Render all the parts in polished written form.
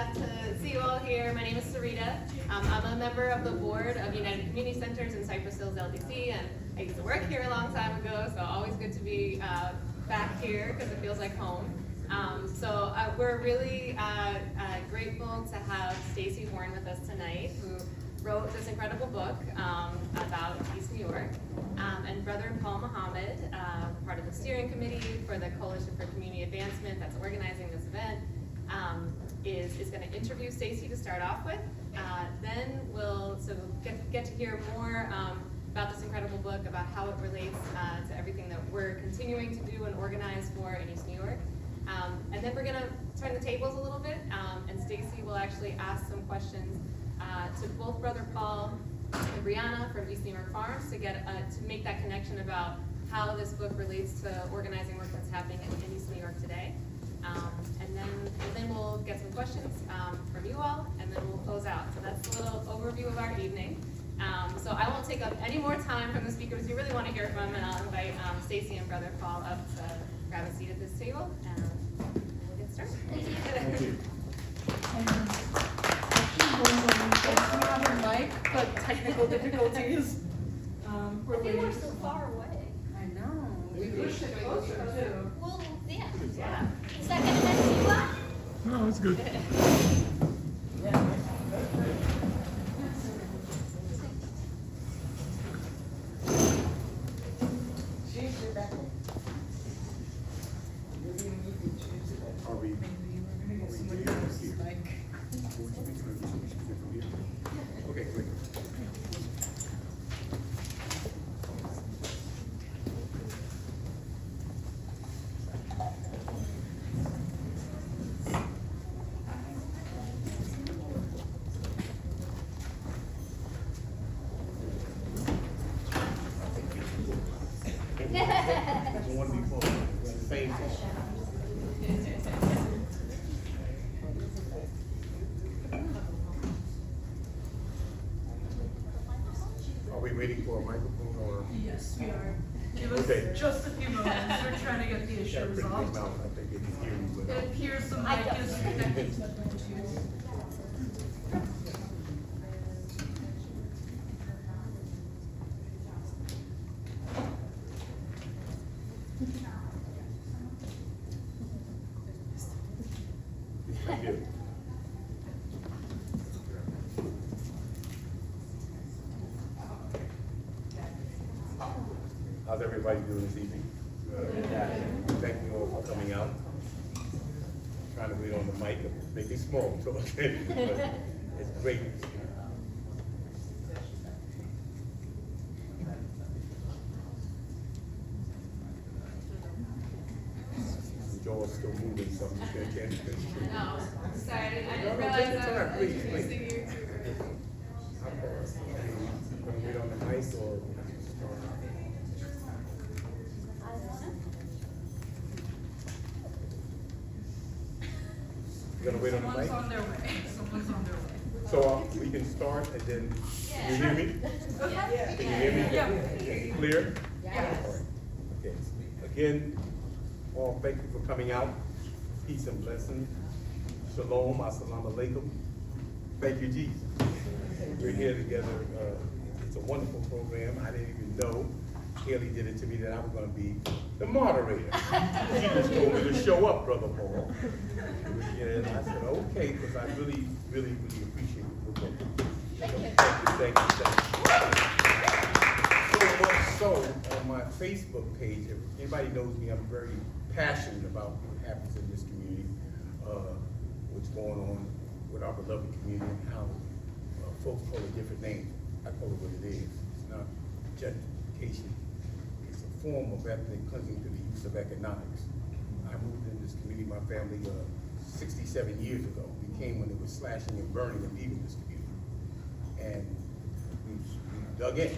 to see you all here. My name is Sarita. I'm a member of the board of United Community Centers in Cypress Hills, LDC, and I used to work here a long time ago, so always good to be back here because it feels like home. We're really grateful to have Stacy Horn with us tonight, who wrote this incredible book about East New York. And Brother Paul Muhammad, part of the steering committee for the Coalition for Community Advancement that's organizing this event, is going to interview Stacy to start off with. Then we'll get to hear more about this incredible book, about how it relates to everything that we're continuing to do and organize for in East New York. And then we're going to turn the tables a little bit, and Stacy will actually ask some questions to both Brother Paul and Brianna from East New York Farms to make that connection about how this book relates to organizing work that's happening in East New York today. And then we'll get some questions from you all, and then we'll close out. So that's a little overview of our evening. So I won't take up any more time from the speakers you really want to hear from, and I'll invite Stacy and Brother Paul up to grab a seat at this table, and we'll get started. Thank you. We have a mic, but technical difficulties. We're so far away. I know. We pushed it closer too. Well, yeah. Yeah. Is that gonna mess you up? No, it's good. Are we? Okay, great. One before, same Are we waiting for a microphone or? Yes, we are. Give us Okay. just a few moments. We're trying to get the issue Got a pretty big resolved. mouth, I think it can hear you, but. It appears the mic is connected to the Bluetooth. Thank you. How's everybody doing this evening? Thank you all for coming out. Trying to wait on the mic, make it small, so okay. But it's great. The door's still moving, so I'm can't. No, sorry, I didn't No, realize take your that. time, I was please, introducing please. you too early. Gonna wait on the mic or? You gonna wait on the mic? Someone's on their way. Someone's on their way. So we can start and then, you hear me? Okay. Can you hear me? Yeah. Is it clear? Yes. All right. Okay. Again, all thank you for coming out. Peace and blessings. Shalom, assalamu alaikum. Thank you, Jesus. We're here together. It's a wonderful program. I didn't even know. Haley did it to me that I was going to be the moderator. She just told me to show up, Brother Paul. And I said, okay, because I really, really, really appreciate it. Thank you. Thank you. So much so, on my Facebook page, if anybody knows me, I'm very passionate about what happens in this community, what's going on with our beloved community, and how folks call it different names. I call it what it is. It's not gentrification. It's a form of ethnic cleansing through the use of economics. I moved in this community, my family, 67 years ago. We came when it was slashing and burning and leaving this community. And we dug in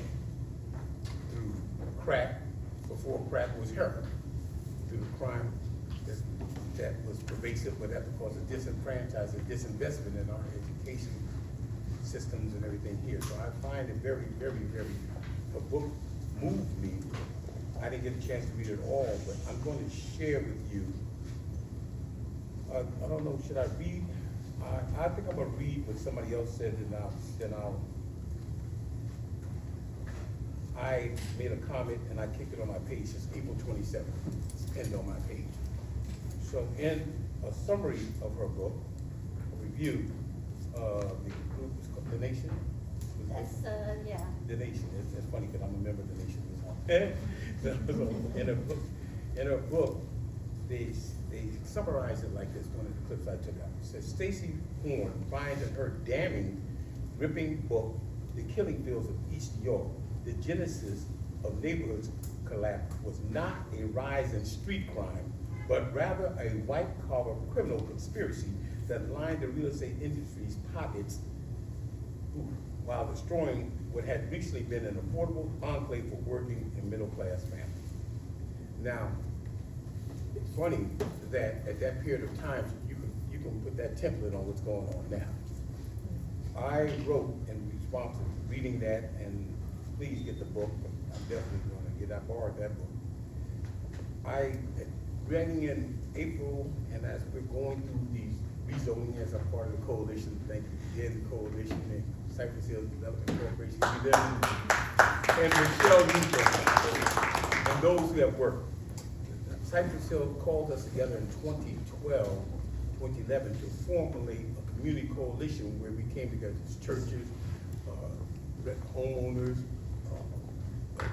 through crack, before crack was heroin, through the crime that was pervasive, but that because of disenfranchisement, disinvestment in our education systems and everything here. So I find it very, very, very, the book moved me. I didn't get a chance to read it all, but I'm going to share with you. I don't know, should I read I think I'm gonna read what somebody else said, and I made a comment and I kicked it on my page. It's April 27th. It's pinned on my page. So in a summary of her book, a review, the group is called The Nation. That's, yeah. The Nation. It's funny because I'm a member of The Nation. In her book, they summarize it like this, one of the clips I took out. It says, Stacey Horn finds in her damning, gripping book, The Killing Fields of East York, the genesis of neighborhoods collapse was not a rise in street crime, but rather a white-collar criminal conspiracy that lined the real estate industry's pockets while destroying what had recently been an affordable enclave for working and middle-class families. Now, it's funny that at that period of time, you can put that template on what's going on now. I wrote in response to reading that, and please get the book, I'm definitely gonna I borrowed that book. I reading in April, and as we're going through these rezoning as a part of the coalition, thank you again, the coalition and Cypress Hills Development Corporation, and Michelle Lee, and those who have worked. Cypress Hill called us together in 2012, 2011 to formulate a community coalition where we came together as churches, homeowners,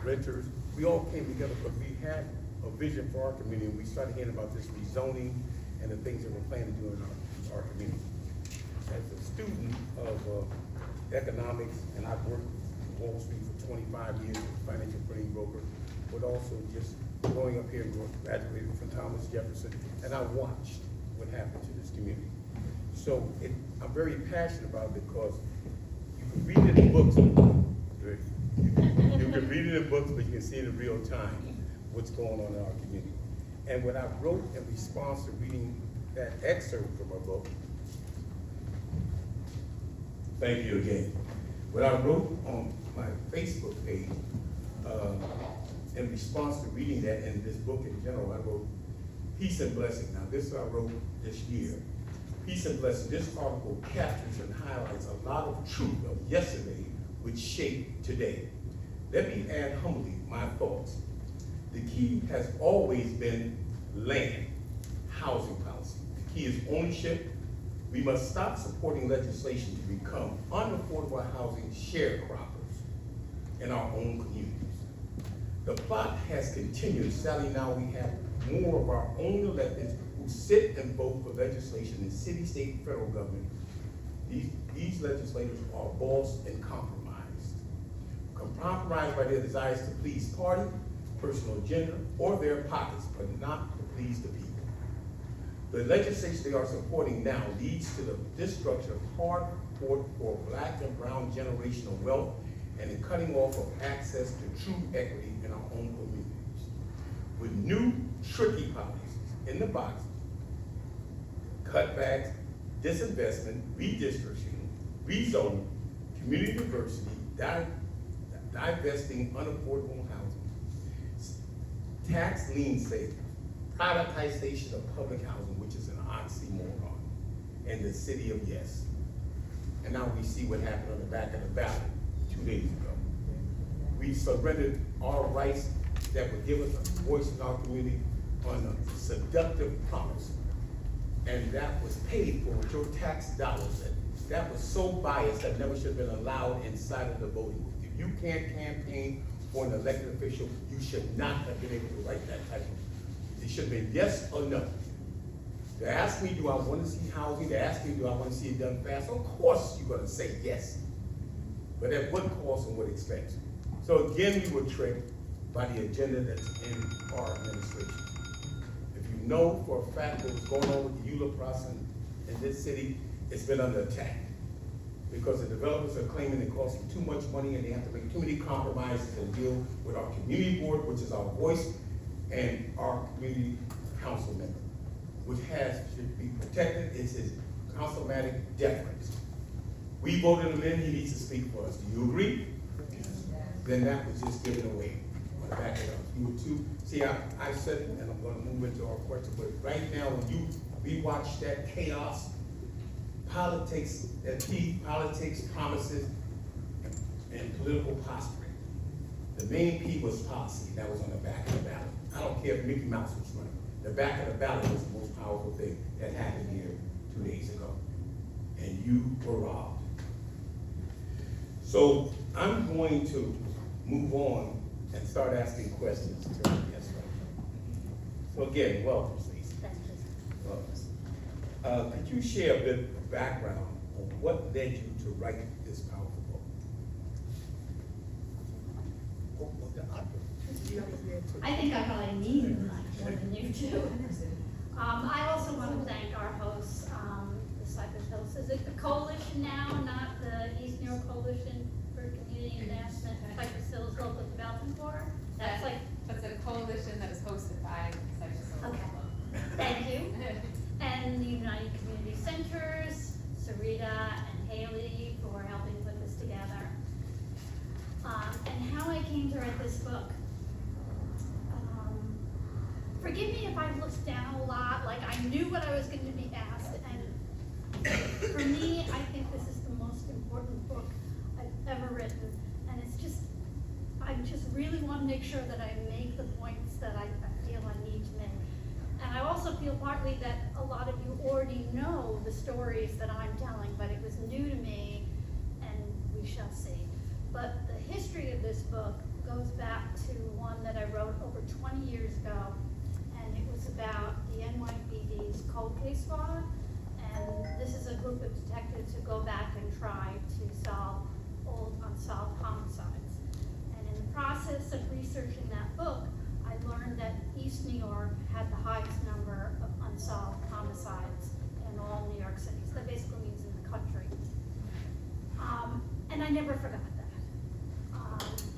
renters. We all came together because we had a vision for our community, and we started hearing about this rezoning and the things that we're planning to do in our community. As a student of economics, and I've worked in Wall Street for 25 years as a financial printing broker, but also just growing up here and graduated from Thomas Jefferson, and I watched what happened to this community. So I'm very passionate about it because you can read it in books. You can read it in books, but you can see it in real time what's going on in our community. And what I wrote in response to reading that excerpt from our book, thank you again. What I wrote on my Facebook page, in response to reading that and this book in general, I wrote peace and blessing. Now this I wrote this year. Peace and blessing. This article captures and highlights a lot of truth of yesterday which shape today. Let me add humbly my thoughts. The key has always been land, housing policy. The key is ownership. We must stop supporting legislation to become unaffordable housing sharecroppers in our own communities. The plot has continued. Sadly, now we have more of our own electeds who sit and vote for legislation in city, state, and federal government. These legislators are bossed and compromised. Compromised by their desires to please party, personal agenda, or their pockets, but not to please the people. The legislation they are supporting now leads to the destruction of hard-fought for black and brown generational wealth and the cutting off of access to true equity in our own communities. With new tricky policies in the box, cutbacks, disinvestment, redistricting, rezoning, community diversity, divesting unaffordable housing, tax lien savings, privatization of public housing, which is an oxymoron, and the city of yes. And now we see what happened on the back of the ballot 2 days ago. We surrendered our rights that would give us a voice in our community on a seductive promise. And that was paid for with your tax dollars. That was so biased that never should have been allowed inside of the voting booth. If you can't campaign for an elected official, you should not have been able to write that type of. It should have been yes or no. They ask me, do I want to see housing? They ask me, do I want to see it done fast? Of course you're going to say yes. But at what cost and what expense? So again, we were tricked by the agenda that's in our administration. If you know for a fact what's going on with the EULA process in this city, it's been under attack. Because the developers are claiming it costs them too much money and they have to make too many compromises and deal with our community board, which is our voice, and our community council member, which should be protected. It's his councilmatic deference. We voted him in, he needs to speak for us. Do you agree? Yes. Then that was just given away on the back of us. You were too, see, I said it, and I'm gonna move into our question, but right now, when you rewatch that chaos, politics, politics, promises, and political posturing. The main P was policy, that was on the back of the ballot. I don't care if Mickey Mouse was running. The back of the ballot was the most powerful thing that happened here 2 days ago. And you were robbed. So I'm going to move on and start asking questions to our guests right now. So again, welcome, Stacey. Thank you. Welcome. Could you share a bit of background on what led you to write this powerful book? I think I probably need it more than you do. I also want to thank our hosts, the Cypress Hills. Is it the coalition now, not the East New York Coalition for Community Advancement, Cypress Hills Local Development Board? That's like, That's a coalition that is hosted by Cypress Hills. okay, thank you. And the United Community Centers, Sarita and Haley for helping put this together. And how I came to write this book. Forgive me if I looked down a lot, like I knew what I was going to be asked, and for me, I think this is the most important book I've ever written, and it's just, I just really want to make sure that I make the points that I feel I need to make. And I also feel partly that a lot of you already know the stories that I'm telling, but it was new to me, and we shall see. But the history of this book goes back to one that I wrote over 20 years ago. And it was about the NYPD's cold case squad. And this is a group of detectives who go back and try to solve old unsolved homicides. And in the process of researching that book, I learned that East New York had the highest number of unsolved homicides in all New York cities. That basically means in the country. And I never forgot that.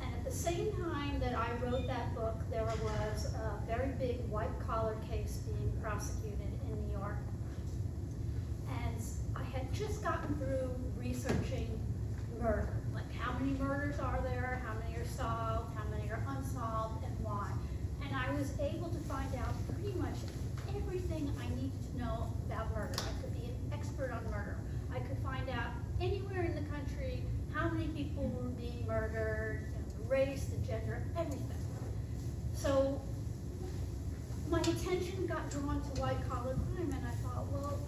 And at the same time that I wrote that book, there was a very big white-collar case being prosecuted in New York. And I had just gotten through researching murder. Like, how many murders are there, how many are solved, how many are unsolved, and why. And I was able to find out pretty much everything I needed to know about murder. I could be an expert on murder. I could find out anywhere in the country how many people were being murdered, the race, the gender, everything. So my attention got drawn to white-collar crime, and I thought, well,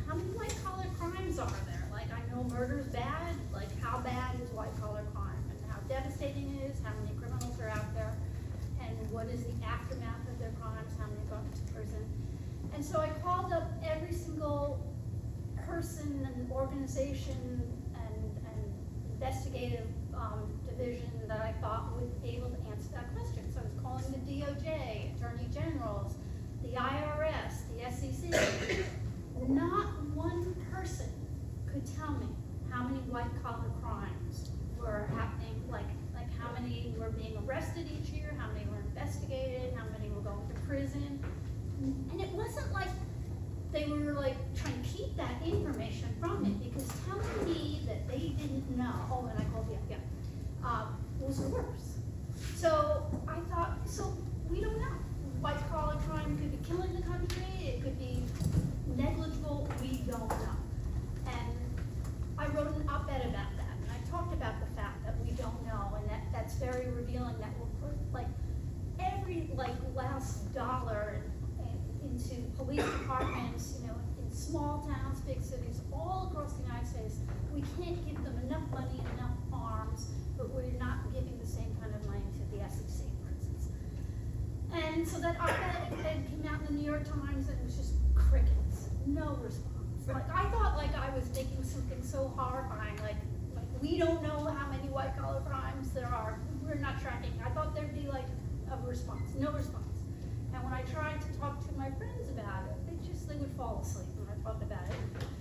how many white-collar crimes are there? Like, I know murder's bad, like how bad is white-collar crime, and how devastating it is, how many criminals are out there, and what is the aftermath of their crimes, how many go to prison. And so I called up every single person and organization and investigative division that I thought would be able to answer that question. So I was calling the DOJ, Attorney Generals, the IRS, the SEC. Not one person could tell me how many white-collar crimes were happening, like how many were being arrested each year, how many were investigated, how many were going to prison. And it wasn't like they were like trying to keep that information from me, because telling me that they didn't know, oh, and I called the FBI, was worse. So I thought, so we don't know. White-collar crime could be killing the country, it could be negligible, we don't know. And I wrote an op-ed about that, and I talked about the fact that we don't know, and that's very revealing, that we'll put like every last dollar into police departments, you know, in small towns, big cities, all across the United States. We can't give them enough money, enough arms, but we're not giving the same kind of money to the SEC, for instance. And so that op-ed came out in the New York Times, and it was just crickets, no response. Like, I thought like I was making something so horrifying, like we don't know how many white-collar crimes there are, we're not tracking. I thought there'd be like a response, no response. And when I tried to talk to my friends about it, they would fall asleep when I talked about it.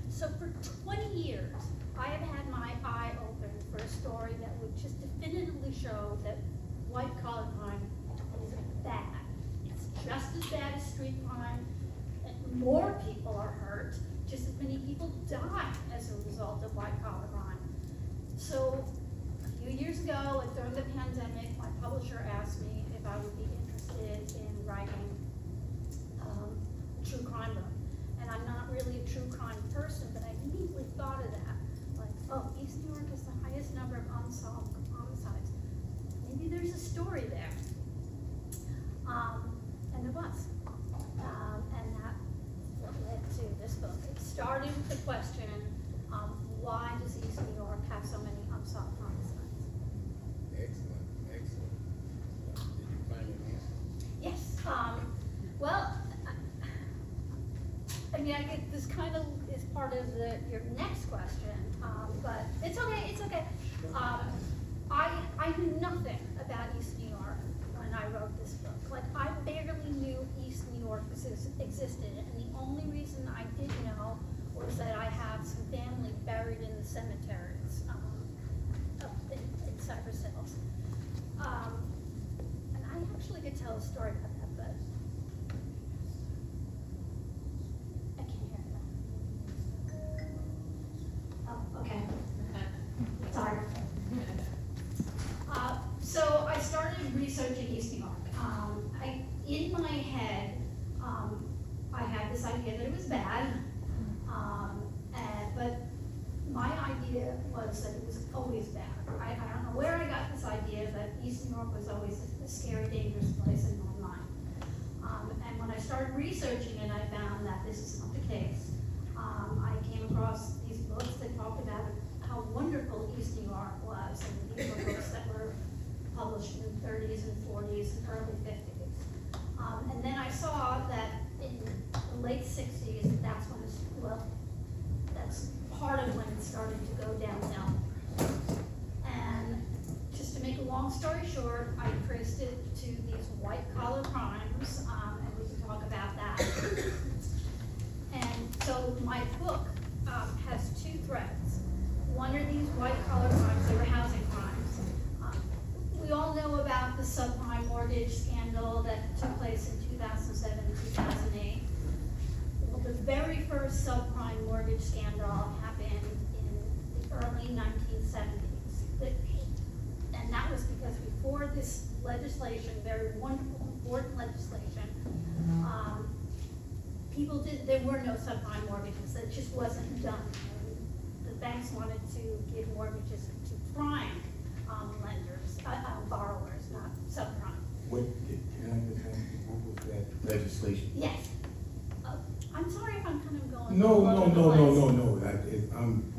So for 20 years, I have had my eye open for a story that would just definitively show that white-collar crime is bad. It's just as bad as street crime. And more people are hurt. Just as many people die as a result of white-collar crime. So a few years ago, during the pandemic, my publisher asked me if I would be interested in writing a true crime book. And and I'm not really a true crime person, but I immediately thought of that. Like, oh, East New York has the highest number of unsolved homicides. Maybe there's a story there. And there was. And that's what led to this book. It started with the question, why does East New York have so many unsolved homicides? Excellent, excellent. Did you find an answer? Yes. Well, I mean, I get this kind of is part of your next question, but it's okay. It's okay. I knew nothing about East New York when I wrote this book. Like, I barely knew East New York existed, and the only reason I did know was that I have some family buried in the cemeteries up in Cypress Hills. And I actually could tell a story about that, but I can't hear that. Oh, okay. Sorry. So I started researching East New York. In my head, I had this idea that it was bad, but my idea was that it was always bad. I don't know where I got this idea that East New York was always a scary, dangerous place in my mind. And when I started researching it, I found that this is not the case. I came across these books that talked about how wonderful East New York was, and these were books that were published in the 30s and 40s and early 50s. And then I saw that in the late 60s, that's when that's part of when it started to go downhill. And just to make a long story short, I traced it to these white-collar crimes, and we can talk about that. And so my book has two threads. One are these white-collar crimes, they were housing crimes. We all know about the subprime mortgage scandal that took place in 2007 and 2008. Well, the very first subprime mortgage scandal happened in the early 1970s. And that was because before this legislation, very wonderful, important legislation, there were no subprime mortgages. That just wasn't done. And the banks wanted to give mortgages to prime lenders, borrowers, not subprime. What was that legislation? Yes. I'm sorry if I'm kind of going. No. all over the place. I'm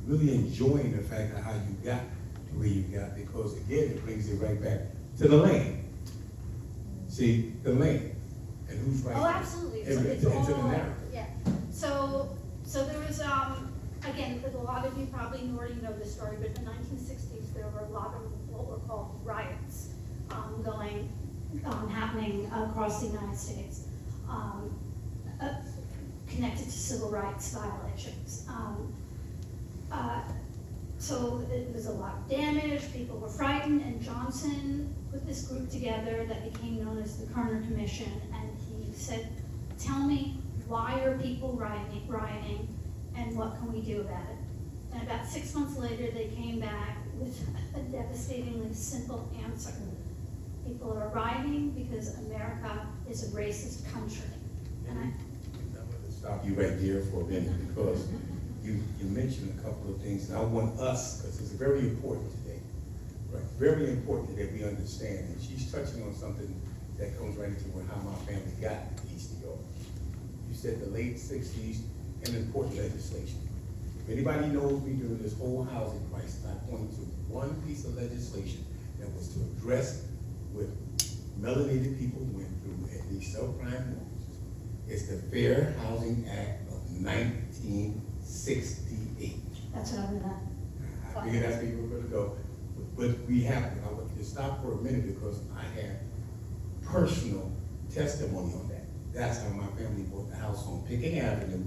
really enjoying the fact of how you got to where you got, because again, it brings it right back to the land. See, the land, and who's right. Oh, absolutely. Into the narrative. Yeah. So there was, again, a lot of you probably already know this story, but in the 1960s, there were a lot of what were called riots happening across the United States, connected to civil rights violations. So it was a lot of damage, people were frightened, and Johnson put this group together that became known as the Kerner Commission, and he said, tell me, why are people rioting, and what can we do about it? And about 6 months later, they came back with a devastatingly simple answer. People are rioting because America is a racist country. And I'm going to stop you right there for a minute, because you mentioned a couple of things, and I want us, because it's very important today, right? Very important that we understand. And she's touching on something that comes right into how my family got to East New York. You said the late 60s, and important legislation. If anybody knows me during this whole housing crisis, I pointed to one piece of legislation that was to address what melanated people went through at these subprime mortgages. It's the Fair Housing Act of 1968. that's what I'm gonna. I figured that's where you were gonna go. But I want you to stop for a minute, because I have personal testimony on that. That's how my family bought the house on Pickett Avenue,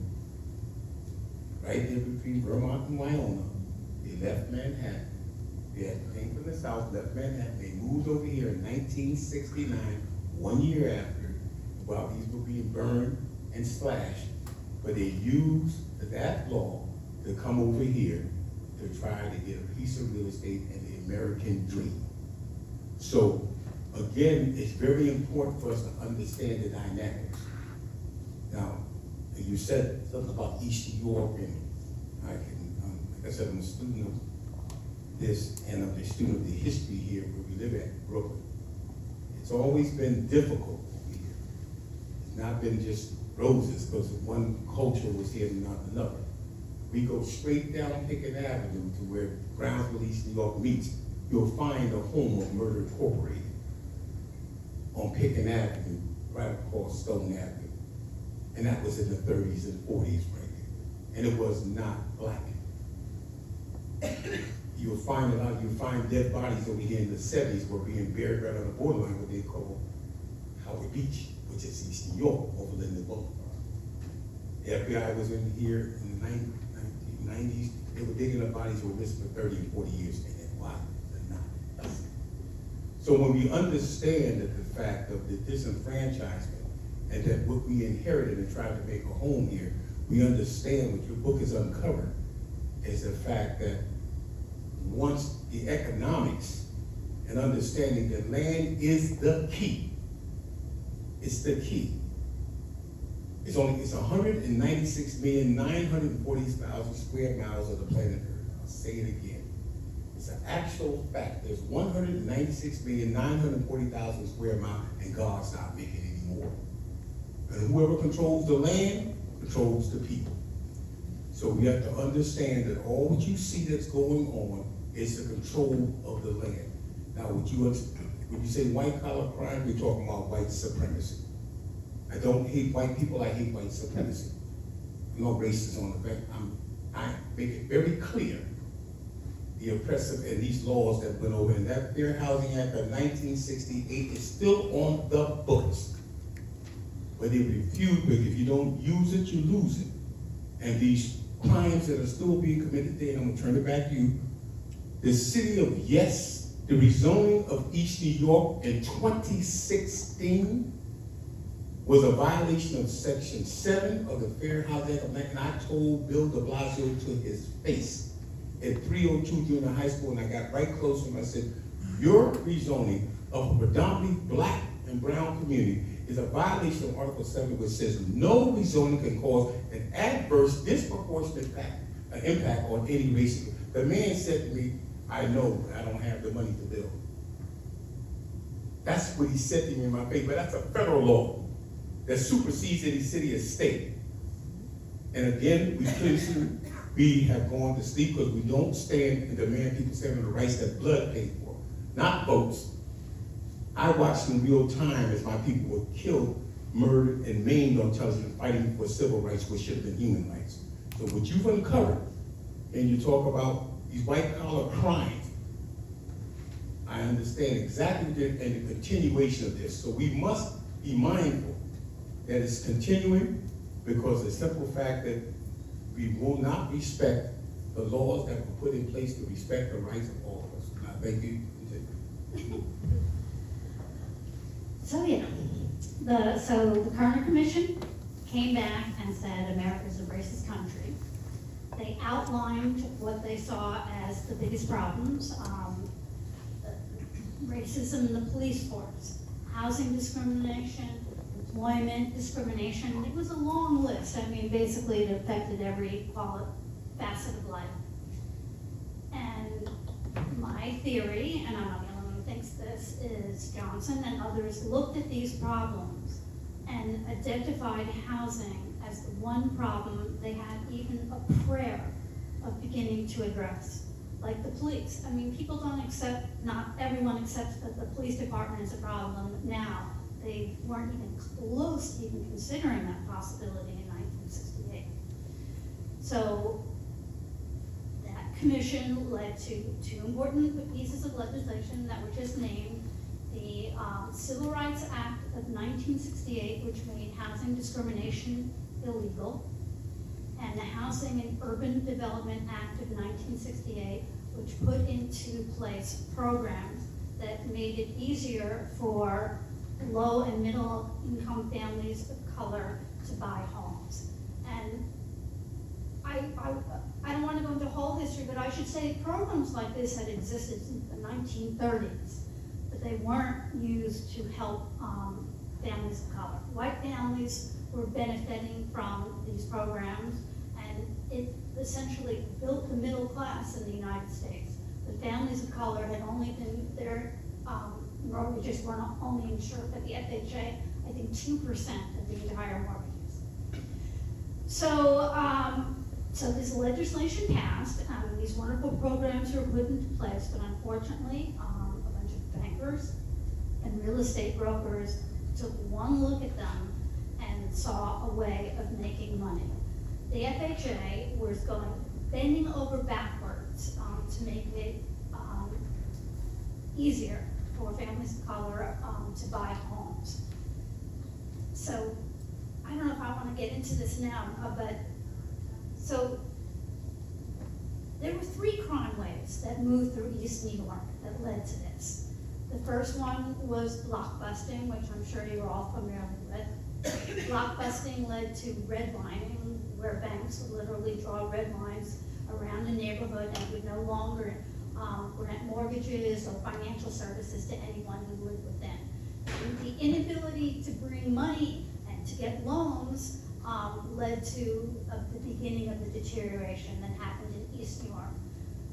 right there between Vermont and Wyoming. They left Manhattan. They came from the south, left Manhattan. They moved over here in 1969, 1 year after, while these were being burned and slashed. But they used that law to come over here to try to get a piece of real estate and the American dream. So, again, it's very important for us to understand the dynamics. Now, And you said something about East New York, and I can, like I said, I'm a student of this, and I'm a student of the history here where we live at, Brooklyn. It's always been difficult over here. It's not been just roses, because one culture was here and not another. We go straight down Pickett Avenue to where Brownsville, East New York meets. You'll find the home of Murder Incorporated on Pickett Avenue, right across Stone Avenue. And that was in the 30s and 40s right there. And it was not black. You'll find dead bodies over here in the 70s were being buried right on the borderline, what they call Howard Beach, which is East New York, over Linden Boulevard. The FBI was in here in the 1990s. They were digging up bodies that were missing for 30 and 40 years. And why? They're not. So when we understand that the fact of the disenfranchisement and that what we inherited and tried to make a home here, we understand what your book has uncovered is the fact that once the economics and understanding that land is the key, it's the key. It's 196,940,000 square miles of the planet Earth. I'll say it again. It's an actual fact. There's 196,940,000 square miles, and God's not making any more. And whoever controls the land controls the people. So we have to understand that all what you see that's going on is the control of the land. Now, when you say white collar crime, we're talking about white supremacy. I don't hate white people, I hate white supremacy. I'm not racist on the back. I make it very clear the oppressive and these laws that went over, and that Fair Housing Act of 1968 is still on the books. But they refuse, but if you don't use it, you lose it. And these crimes that are still being committed today, and I'm gonna turn it back to you, the city of Yes, the rezoning of East New York in 2016 was a violation of Section 7 of the Fair Housing Act, and I told Bill de Blasio to his face at 302 Junior High School, and I got right close to him. I said, your rezoning of a predominantly black and brown community is a violation of Article 7, which says no rezoning can cause an adverse, disproportionate impact on any race. The man said to me, I know I don't have the money to build. That's what he said to me in my face, but that's a federal law that supersedes any city or state. And again, we have gone to sleep because we don't stand and demand people stand on the rights that blood paid for, not votes. I watched in real time as my people were killed, murdered, and maimed on television fighting for civil rights, which should have been human rights. So what you've uncovered, and you talk about these white collar crimes, I understand exactly what and the continuation of this. So we must be mindful that it's continuing, because the simple fact that we will not respect the laws that were put in place to respect the rights of all of us. And I thank you. So yeah, the Kerner Commission came back and said America's a racist country. They outlined what they saw as the biggest problems: racism in the police force, housing discrimination, employment discrimination. It was a long list. I mean, basically it affected every facet of life. And my theory, and I'm not the only one who thinks this, is Johnson and others looked at these problems and identified housing as the one problem they had even a prayer of beginning to address. Like the police. I mean, people don't accept, not everyone accepts that the police department is a problem now. They weren't even close to even considering that possibility in 1968. So that commission led to two important pieces of legislation that were just named: the Civil Rights Act of 1968, which made housing discrimination illegal, and the Housing and Urban Development Act of 1968, which put into place programs that made it easier for low and middle income families of color to buy homes. And I don't want to go into whole history, but I should say programs like this had existed since the 1930s, but they weren't used to help families of color. White families were benefiting from these programs, and it essentially built the middle class in the United States. The families of color had only been, their mortgages were not only insured by the FHA, I think 2% of the entire mortgages. So, so this legislation passed, these wonderful programs were put into place, but unfortunately, a bunch of bankers and real estate brokers took one look at them and saw a way of making money. The FHA was bending over backwards to make it easier for families of color to buy homes. So I don't know if I want to get into this now, but so there were 3 crime waves that moved through East New York that led to this. The first one was blockbusting, which I'm sure you're all familiar with. Blockbusting led to redlining, where banks would literally draw red lines around the neighborhood and would no longer grant mortgages or financial services to anyone who lived within. And the inability to bring money and to get loans led to the beginning of the deterioration that happened in East New York.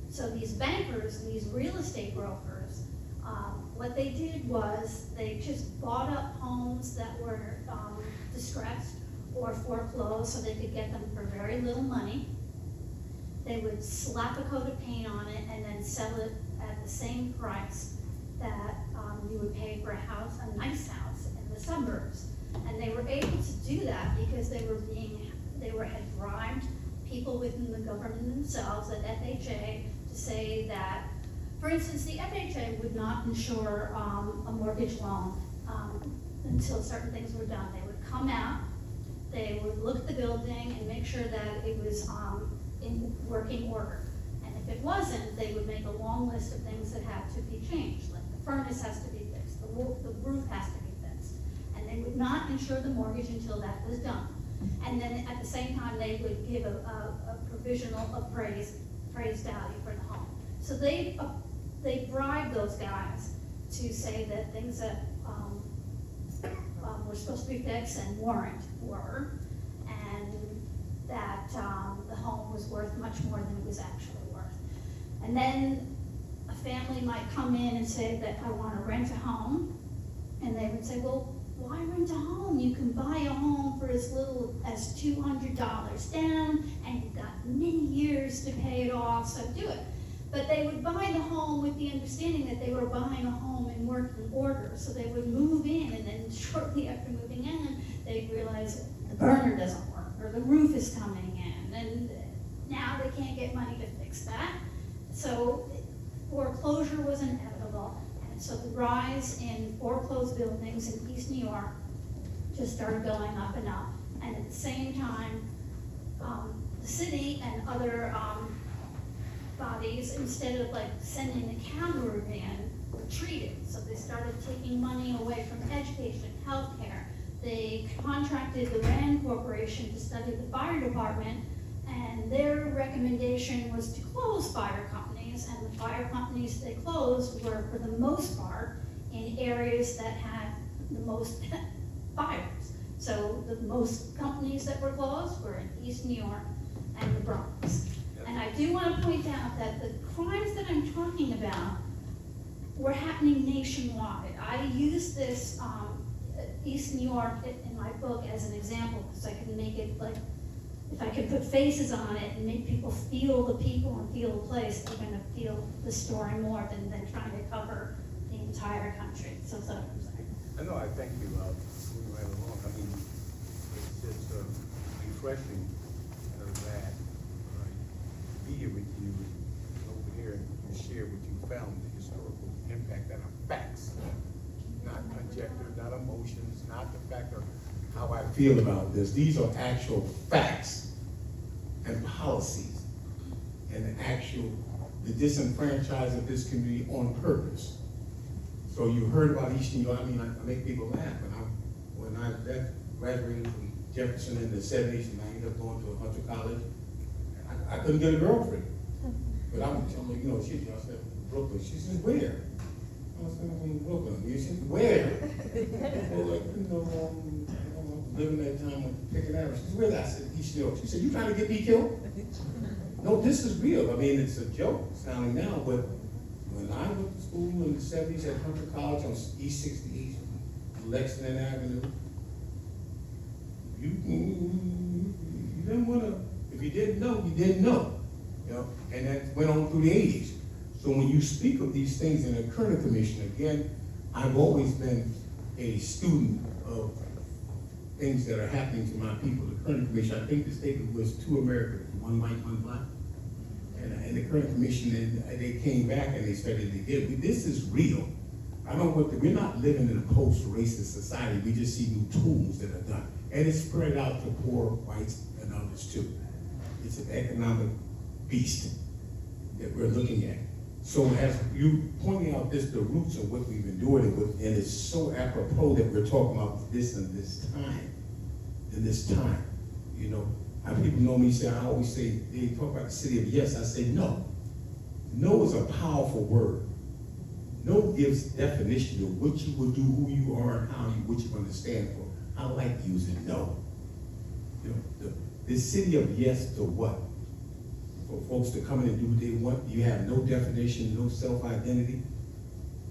So these bankers, these real estate brokers, what they did was they just bought up homes that were distressed or foreclosed so they could get them for very little money. They would slap a coat of paint on it and then sell it at the same price that you would pay for a house, a nice house in the suburbs. And they were able to do that because they had bribed people within the government themselves at FHA to say that, for instance, the FHA would not insure a mortgage loan until certain things were done. They would come out, they would look at the building and make sure that it was in working order. And if it wasn't, they would make a long list of things that had to be changed, like the furnace has to be fixed, the roof has to be fixed. And they would not insure the mortgage until that was done. And then at the same time, they would give a provisional appraised value for the home. So they bribed those guys to say that things that were supposed to be fixed and weren't were, and that the home was worth much more than it was actually worth. And then a family might come in and say that I want to rent a home, and they would say, well, why rent a home? You can buy a home for as little as $200 down, and you've got many years to pay it off, so do it. But they would buy the home with the understanding that they were buying a home in working order. So they would move in, and then shortly after moving in, they'd realize the burner doesn't work, or the roof is coming in, and now they can't get money to fix that. So foreclosure was inevitable. And so the rise in foreclosed buildings in East New York just started going up and up. And at the same time, the city and other bodies, instead of like sending the cavalry in, retreated. So they started taking money away from education, healthcare. They contracted the RAND Corporation to study the fire department, and their recommendation was to close fire companies, and the fire companies they closed were, for the most part, in areas that had the most fires. So the most companies that were closed were in East New York and the Bronx. And I do want to point out that the crimes that I'm talking about were happening nationwide. I use this East New York in my book as an example because I can make it like, if I can put faces on it and make people feel the people and feel the place, they're going to feel the story more than trying to cover the entire country. So that's what I'm saying. I know, I thank you, moving right along. I mean, it's just refreshing that be here with you over here and share what you found, the historical impact that are facts, not conjecture, not emotions, not the fact of how I feel about this. These are actual facts and policies and the disenfranchisement of this community on purpose. So you heard about East New York. I mean, I make people laugh, but when I graduated from Jefferson in the 70s and I ended up going to a Hunter College, I couldn't get a girlfriend. But I'm like, you know, I said, Brooklyn. She says, where? I said, Brooklyn. She said, where? Well, like, living that time on Pickett Avenue. She said, where's that? I said, East New York. She said, you trying to get me killed? No, this is real. I mean, it's a joke sounding now, but when I went to school in the 70s at Hunter College on East 68th, Lexington Avenue, you didn't want to, if you didn't know, you didn't know. You know, and that went on through the 80s. So when you speak of these things in the Kerner Commission, again, I've always been a student of things that are happening to my people. The Kerner Commission, I think the statement was 2 Americans, 1 white, 1 black. And the Kerner Commission, and they came back and they started to give, this is real. I don't want we're not living in a post-racist society. We just see new tools that are done. And it's spread out to poor whites and others too. It's an economic beast that we're looking at. So as you pointing out this, the roots of what we've been doing, and it's so apropos that we're talking about this in this time, you know. People know me, say, I always say, they talk about the city of yes, I say no. No is a powerful word. No gives definition of what you will do, who you are, and what you understand for. I like using no. You know, the city of yes to what? For folks to come in and do what they want, you have no definition, no self-identity.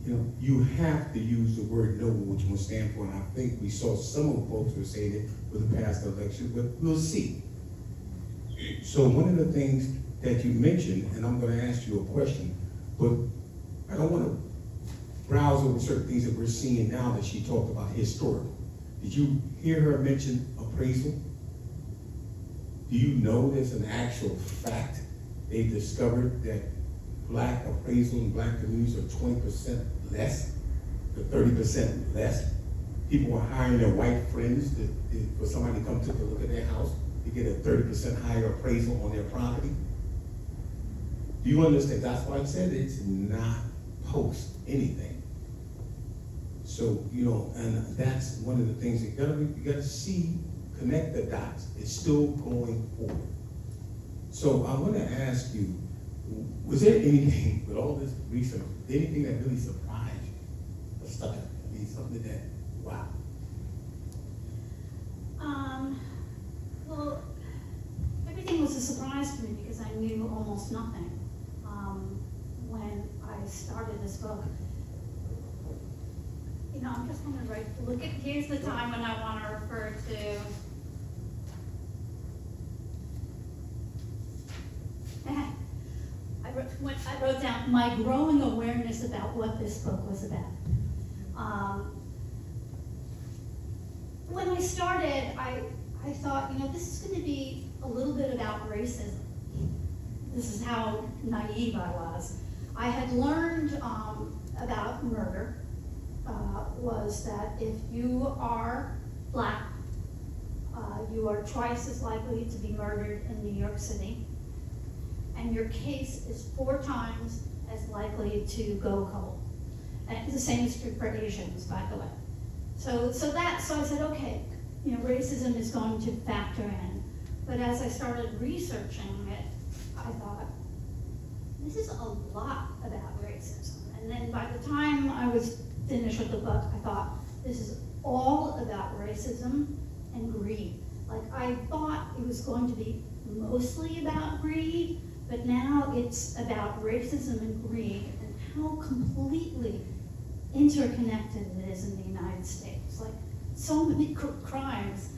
You know, you have to use the word no, which will stand for, and I think we saw some of the folks were saying it with the past election, but we'll see. So one of the things that you mentioned, and I'm going to ask you a question, but I don't want to browse over certain things that we're seeing now that she talked about historical. Did you hear her mention appraisal? Do you know there's an actual fact? They discovered that black appraisal in black communities are 20% less, to 30% less. People were hiring their white friends for somebody to come take a look at their house to get a 30% higher appraisal on their property. Do you understand? That's why I said it's not post anything. So, you know, and that's one of the things you gotta see, connect the dots. It's still going forward. So I want to ask you, was there anything with all this research, anything that really surprised you or stuck out? I mean, something that, wow. Well, everything was a surprise to me because I knew almost nothing when I started this book. You know, I'm just going to look at, here's the time when I want to refer to. I wrote down my growing awareness about what this book was about. When I started, I thought, you know, this is going to be a little bit about racism. This is how naive I was. I had learned about murder, was that if you are black, you are twice as likely to be murdered in New York City, and your case is 4 times as likely to go cold. And the same is true for Asians, by the way. So I said, okay, you know, racism is going to factor in. But as I started researching it, I thought, this is a lot about racism. And then by the time I was finished with the book, I thought, this is all about racism and greed. Like, I thought it was going to be mostly about greed, but now it's about racism and greed and how completely interconnected it is in the United States. Like, so many crimes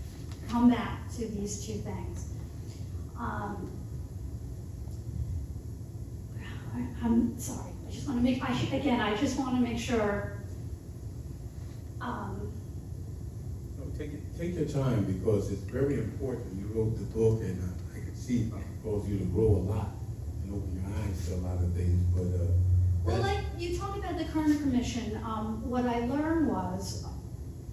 come back to these two things. I'm sorry, I just want to make, I just want to make sure. No, take your time, because it's very important. You wrote the book, and I can see it caused you to grow a lot and open your eyes to a lot of things. But well, like you talked about the Kerner Commission, what I learned was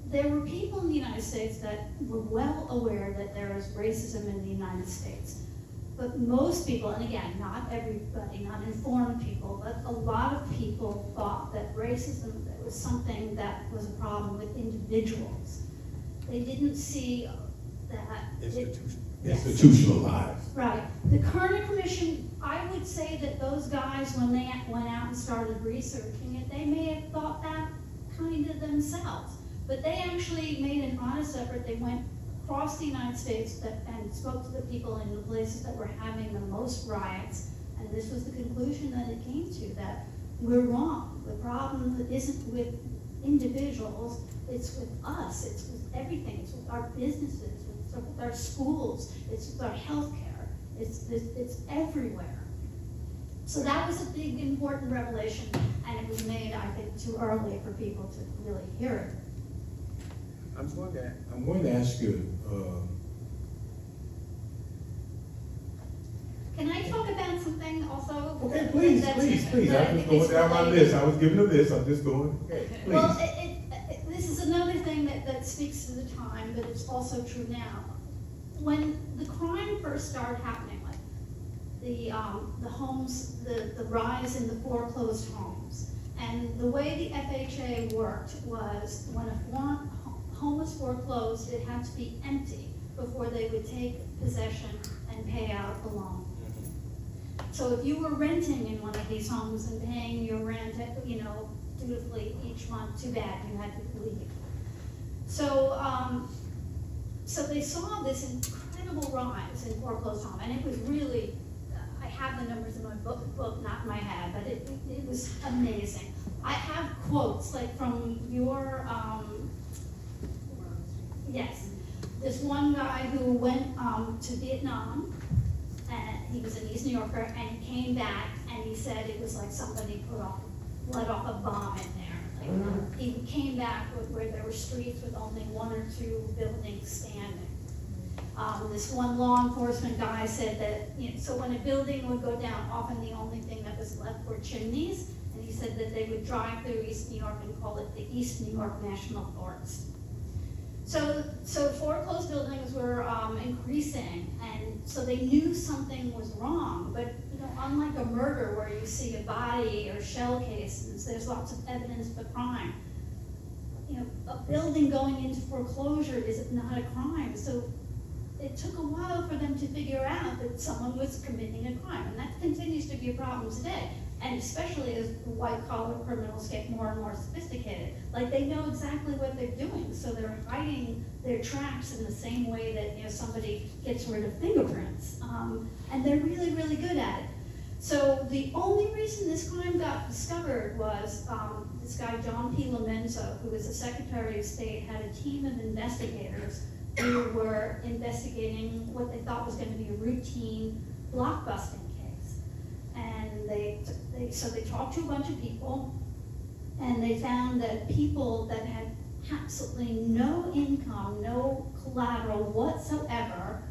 there were people in the United States that were well aware that there is racism in the United States. But most people, and again, not everybody, not informed people, but a lot of people thought that racism was something that was a problem with individuals. They didn't see that institutionalized. Right. The Kerner Commission, I would say that those guys, when they went out and started researching it, they may have thought that kind of themselves. But they actually made an honest effort. They went across the United States and spoke to the people in the places that were having the most riots, and this was the conclusion that it came to, that we're wrong. The problem isn't with individuals, it's with us, it's with everything, it's with our businesses, it's with our schools, it's with our healthcare, it's everywhere. So that was a big, important revelation, and it was made, I think, too early for people to really hear it. I'm going to ask you, Can I talk about something also? okay, please. I was just going down my list. I was giving a list. I'm just going, okay, please. Well, this is another thing that speaks to the time, but it's also true now. When the crime first started happening, like the homes, the rise in the foreclosed homes, and the way the FHA worked was when a home was foreclosed, it had to be empty before they would take possession and pay out the loan. So if you were renting in one of these homes and paying your rent, dutifully each month, too bad, you had to leave. So, so they saw this incredible rise in foreclosed home, and it was really, I have the numbers in my book, not in my head, but it was amazing. I have quotes, like from your, yes, this one guy who went to Vietnam, and he was an East New Yorker, and he came back and he said it was like somebody let off a bomb in there. Like, he came back where there were streets with only one or two buildings standing. This one law enforcement guy said that, so when a building would go down, often the only thing that was left were chimneys, and he said that they would drive through East New York and call it the East New York National Forest. So foreclosed buildings were increasing, and so they knew something was wrong. But unlike a murder where you see a body or shell cases, there's lots of evidence of a crime. A building going into foreclosure is not a crime. So it took a while for them to figure out that someone was committing a crime, and that continues to be a problem today. And especially as white-collar criminals get more and more sophisticated. Like, they know exactly what they're doing, so they're hiding their tracks in the same way that somebody gets rid of fingerprints. And they're really, really good at it. So the only reason this crime got discovered was this guy, John P. Lomenzo, who was the Secretary of State, had a team of investigators who were investigating what they thought was going to be a routine blockbusting case. And so they talked to a bunch of people, and they found that people that had absolutely no income, no collateral whatsoever,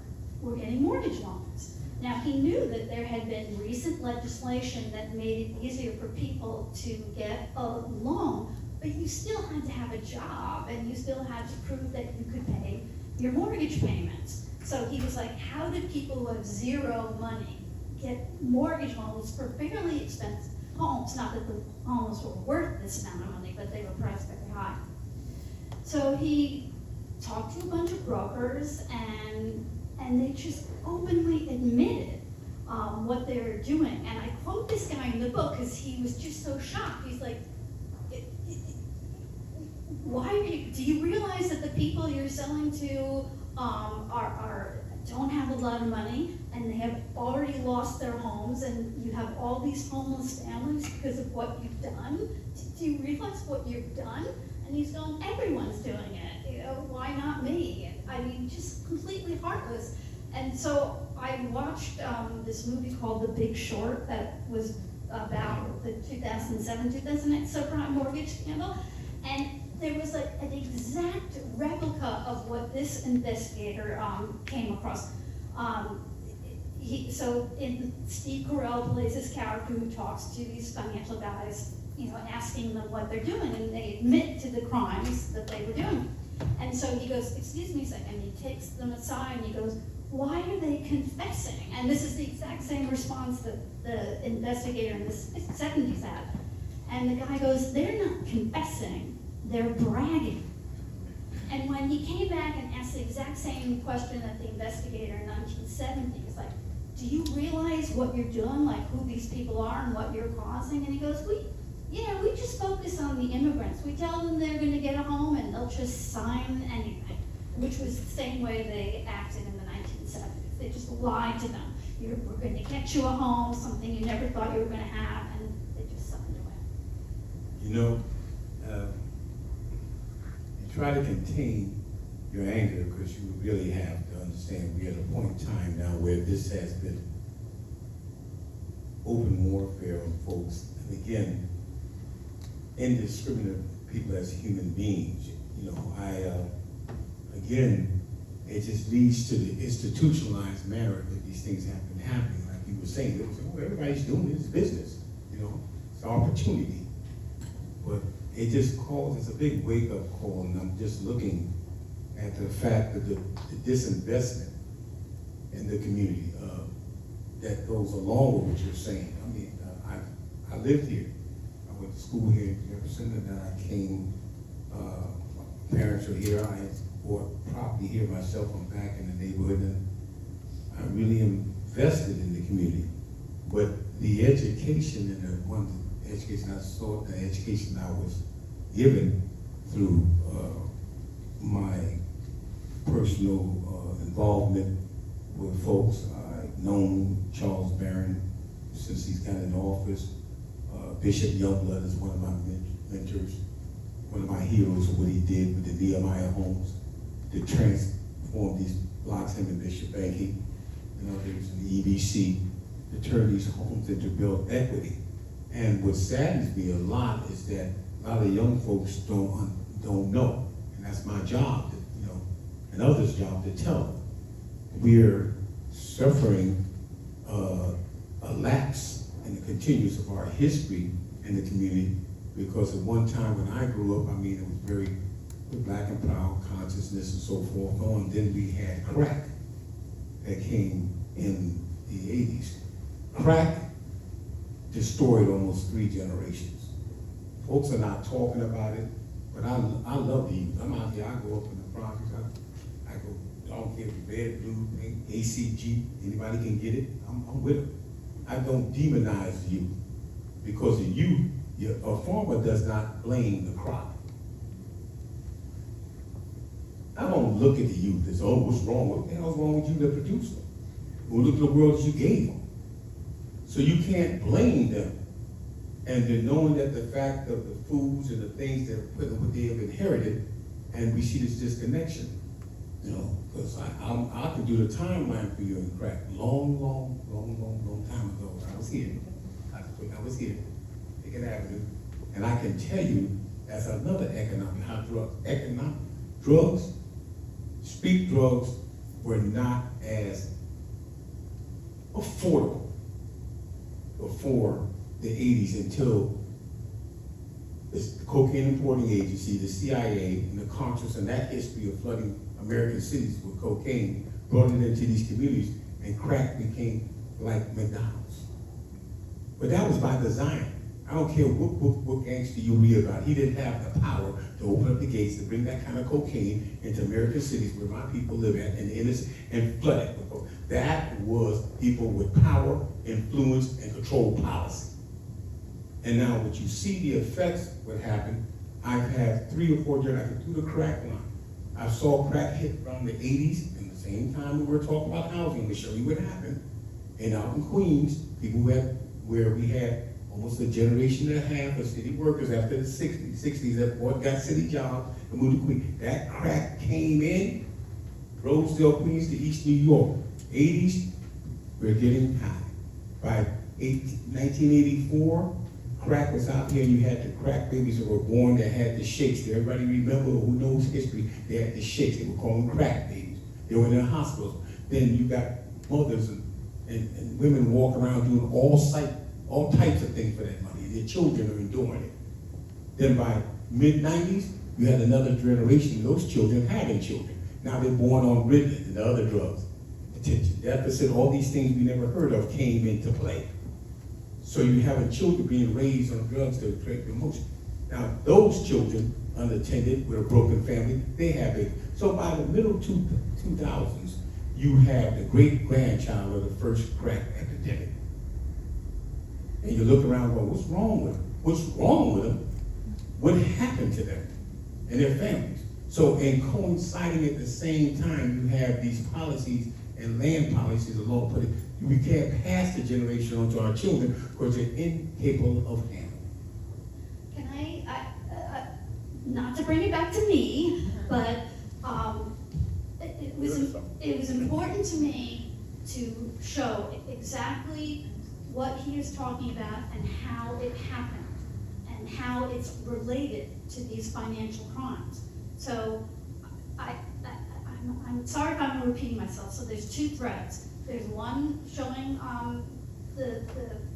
were getting mortgage loans. Now, he knew that there had been recent legislation that made it easier for people to get a loan, but you still had to have a job, and you still had to prove that you could pay your mortgage payments. So he was like, how did people who have zero money get mortgage loans for fairly expensive homes? Not that the homes were worth this amount of money, but they were priced very high. So he talked to a bunch of brokers, and they just openly admitted what they were doing. And I quote this guy in the book because he was just so shocked. He's like, do you realize that the people you're selling to don't have a lot of money, and they have already lost their homes, and you have all these homeless families because of what you've done? Do you realize what you've done? And he's going, everyone's doing it. Why not me? I mean, just completely heartless. And so I watched this movie called The Big Short that was about the 2007-2008 subprime mortgage scandal, and there was like an exact replica of what this investigator came across. Steve Carell plays this character who talks to these financial guys, asking them what they're doing, and they admit to the crimes that they were doing. And so he goes, excuse me a second, he takes them aside and he goes, why are they confessing? And this is the exact same response that the investigator in the 70s had. And the guy goes, they're not confessing, they're bragging. And when he came back and asked the exact same question that the investigator in 1970, he's like, do you realize what you're doing, like who these people are and what you're causing? And he goes, we just focus on the immigrants. We tell them they're gonna get a home and they'll just sign anything. which was the same way they acted in the 1970s. They just lied to them. We're going to get you a home, something you never thought you were going to have, and they just signed away. You know, you try to contain your anger because you really have to understand we're at a point in time now where this has been open warfare on folks. And again, indiscriminate people as human beings. You know, again, it just leads to the institutionalized manner that these things have been happening. Like you were saying, they were saying, oh, everybody's doing this business, you know, it's an opportunity. But it just causes a big wake-up call, and I'm just looking at the fact that the disinvestment in the community that goes along with what you're saying. I mean, I lived here. I went to school here in Jefferson, and then I came, my parents are here. I bought property here myself. I'm back in the neighborhood, and I really am invested in the community. But the education and the education I saw, the education I was given through my personal involvement with folks. I've known Charles Barron since he's got in office. Bishop Youngblood is one of my mentors, one of my heroes of what he did with the Nehemiah homes to transform these blocks, him and Bishop Banky and others in the EBC, to turn these homes into build equity. And what saddens me a lot is that a lot of young folks don't know, and that's my job, you know, and others' job to tell them. We're suffering a lapse in the continuance of our history in the community, because at one time when I grew up, I mean, it was very black and proud consciousness and so forth on. Then we had crack that came in the 80s. Crack destroyed almost 3 generations. Folks are not talking about it, but I love the youth. I'm out here, I go up in the projects, I go, I don't care if it's red, blue, pink, ACG, anybody can get it, I'm with them. I don't demonize the youth, because the youth, a farmer does not blame the crop. I don't look at the youth as, oh, what's wrong? What the hell's wrong with you that produced them? Well, look at the world that you gave them. So you can't blame them. And then knowing that the fact of the foods and the things that what they have inherited, and we see this disconnection, you know, because I could do the timeline for you in crack long time ago. I was here. I was here, Pickett Avenue, and I can tell you that's another economic how drugs, street drugs were not as affordable before the 80s until the Cocaine Importing Agency, the CIA, and the Congress and that history of flooding American cities with cocaine brought it into these communities, and crack became like McDonald's. But that was by design. I don't care what gangster you read about. He didn't have the power to open up the gates to bring that kind of cocaine into American cities where my people live at and flood it. That was people with power, influence, and control policy. And now what you see the effects, what happened, I've had 3 or 4 generations through the crack line. I saw crack hit around the 80s, and the same time we were talking about housing, to show you what happened. And out in Queens, people where we had almost a generation and a half of city workers after the 60s that got city jobs and moved to Queens. That crack came in, Rosedale, Queens to East New York. 80s, we're getting high. By 1984, crack was out here, and you had the crack babies that were born that had the shakes. Everybody remember who knows history, they had the shakes. They were called them crack babies. They were in the hospitals. Then you got mothers and women walking around doing all types of things for that money. Their children are enduring it. Then by mid-90s, you had another generation of those children having children. Now they're born on Ritalin and the other drugs. Attention deficit, all these things we never heard of came into play. So you having children being raised on drugs to create emotion. Now those children, unattended with a broken family, they have it. So by the middle 2000s, you have the great-grandchild of the first crack epidemic. And you look around going, what's wrong with them? What's wrong with them? What happened to them and their families? So, and coinciding at the same time, you have these policies and land policies along, but we can't pass the generation on to our children because they're incapable of handling. Can not to bring it back to me, but it was important to me to show exactly what he is talking about and how it happened and how it's related to these financial crimes. So I'm sorry if I'm repeating myself. So there's two threads. There's one showing the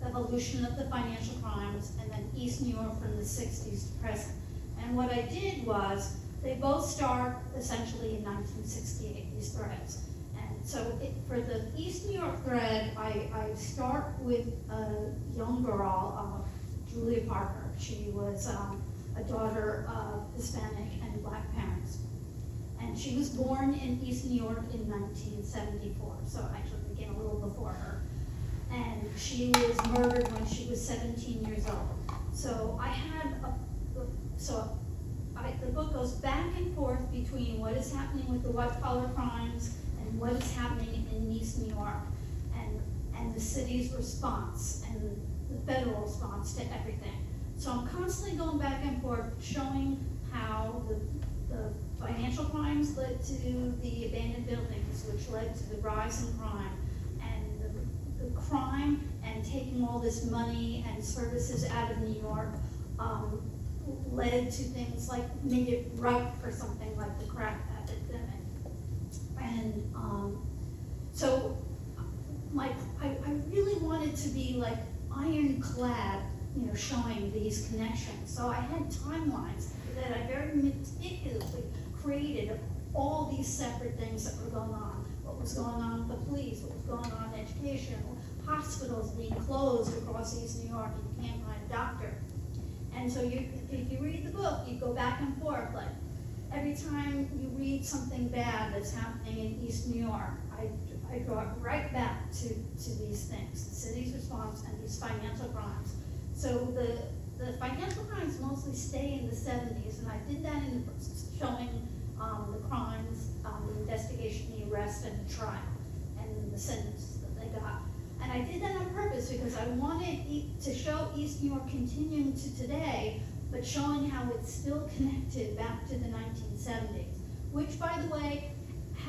evolution of the financial crimes, and then East New York from the 60s to present. And what I did was, they both start essentially in 1968, these threads. And so for the East New York thread, I start with a young girl, Julia Parker. She was a daughter of Hispanic and Black parents. And she was born in East New York in 1974, so actually began a little before her. And she was murdered when she was 17 years old. So the book goes back and forth between what is happening with the white collar crimes and what is happening in East New York, and the city's response and the federal response to everything. So I'm constantly going back and forth, showing how the financial crimes led to the abandoned buildings, which led to the rise in crime, and the crime and taking all this money and services out of New York led to things like, made it right for something like the crack epidemic. And so I really wanted to be like ironclad, showing these connections. So I had timelines that I very meticulously created of all these separate things that were going on. What was going on with the police, what was going on in education, hospitals being closed across East New York, and you can't find a doctor. And so if you read the book, you go back and forth, like every time you read something bad that's happening in East New York, I draw it right back to these things, the city's response and these financial crimes. So the financial crimes mostly stay in the 70s, and I did that in showing the crimes, the investigation, the arrest, and the trial, and the sentence that they got. And I did that on purpose because I wanted to show East New York continuing to today, but showing how it's still connected back to the 1970s, which, by the way,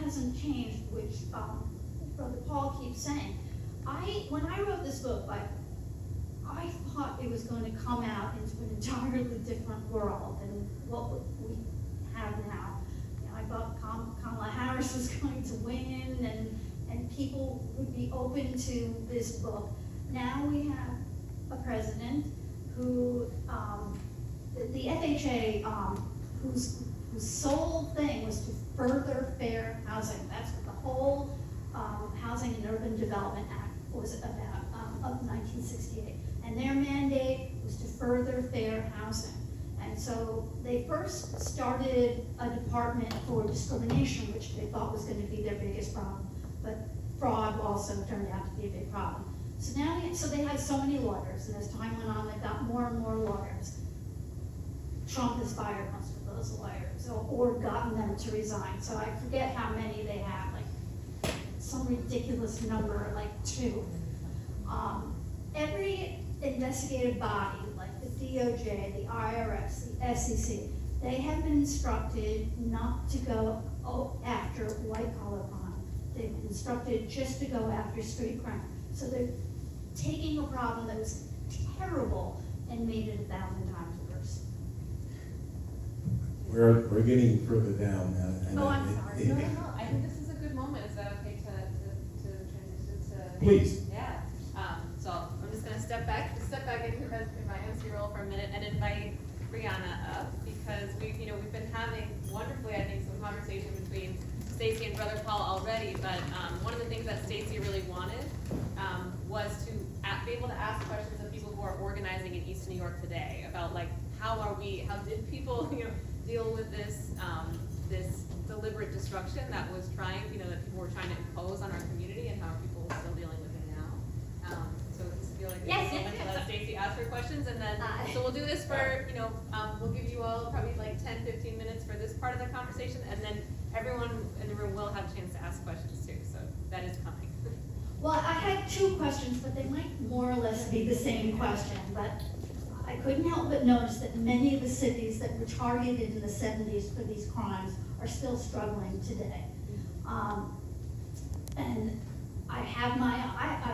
hasn't changed, which Brother Paul keeps saying. When I wrote this book, I thought it was going to come out into an entirely different world than what we have now. I thought Kamala Harris was going to win, and people would be open to this book. Now we have a president who, the FHA, whose sole thing was to further fair housing. That's what the whole Housing and Urban Development Act was about, of 1968. And their mandate was to further fair housing. And so they first started a department for discrimination, which they thought was going to be their biggest problem. But fraud also turned out to be a big problem. So now, so they had so many lawyers, and as time went on, they got more and more lawyers. Trump has fired most of those lawyers, or gotten them to resign. So I forget how many they have, like some ridiculous number, like 2. Every investigative body, like the DOJ, the IRS, the SEC, they have been instructed not to go after white-collar crime. They've been instructed just to go after street crime. So they're taking a problem that was terrible and made it 1,000 times worse. We're getting further down now. I'm sorry. No, I think this is a good moment. Is that okay to transition to? Please. Yeah. So I'm just gonna step back into my MC role for a minute and invite Brianna up, because we've been having wonderfully, I think, some conversation between Stacy and Brother Paul already, but one of the things that Stacy really wanted was to be able to ask questions of people who are organizing in East New York today about, like, how did people deal with this this deliberate destruction that was that people were trying to impose on our community, and how are people still dealing with it now. So I just feel like Yes, it's a moment to let Stacy ask for questions, and then, Aye. so we'll do this for, we'll give you all probably like 10, 15 minutes for this part of the conversation, and then everyone in the room will have a chance to ask questions too, so that is coming. Well, I had two questions, but they might more or less be the same question, but I couldn't help but notice that many of the cities that were targeted in the 70s for these crimes are still struggling today. And I have my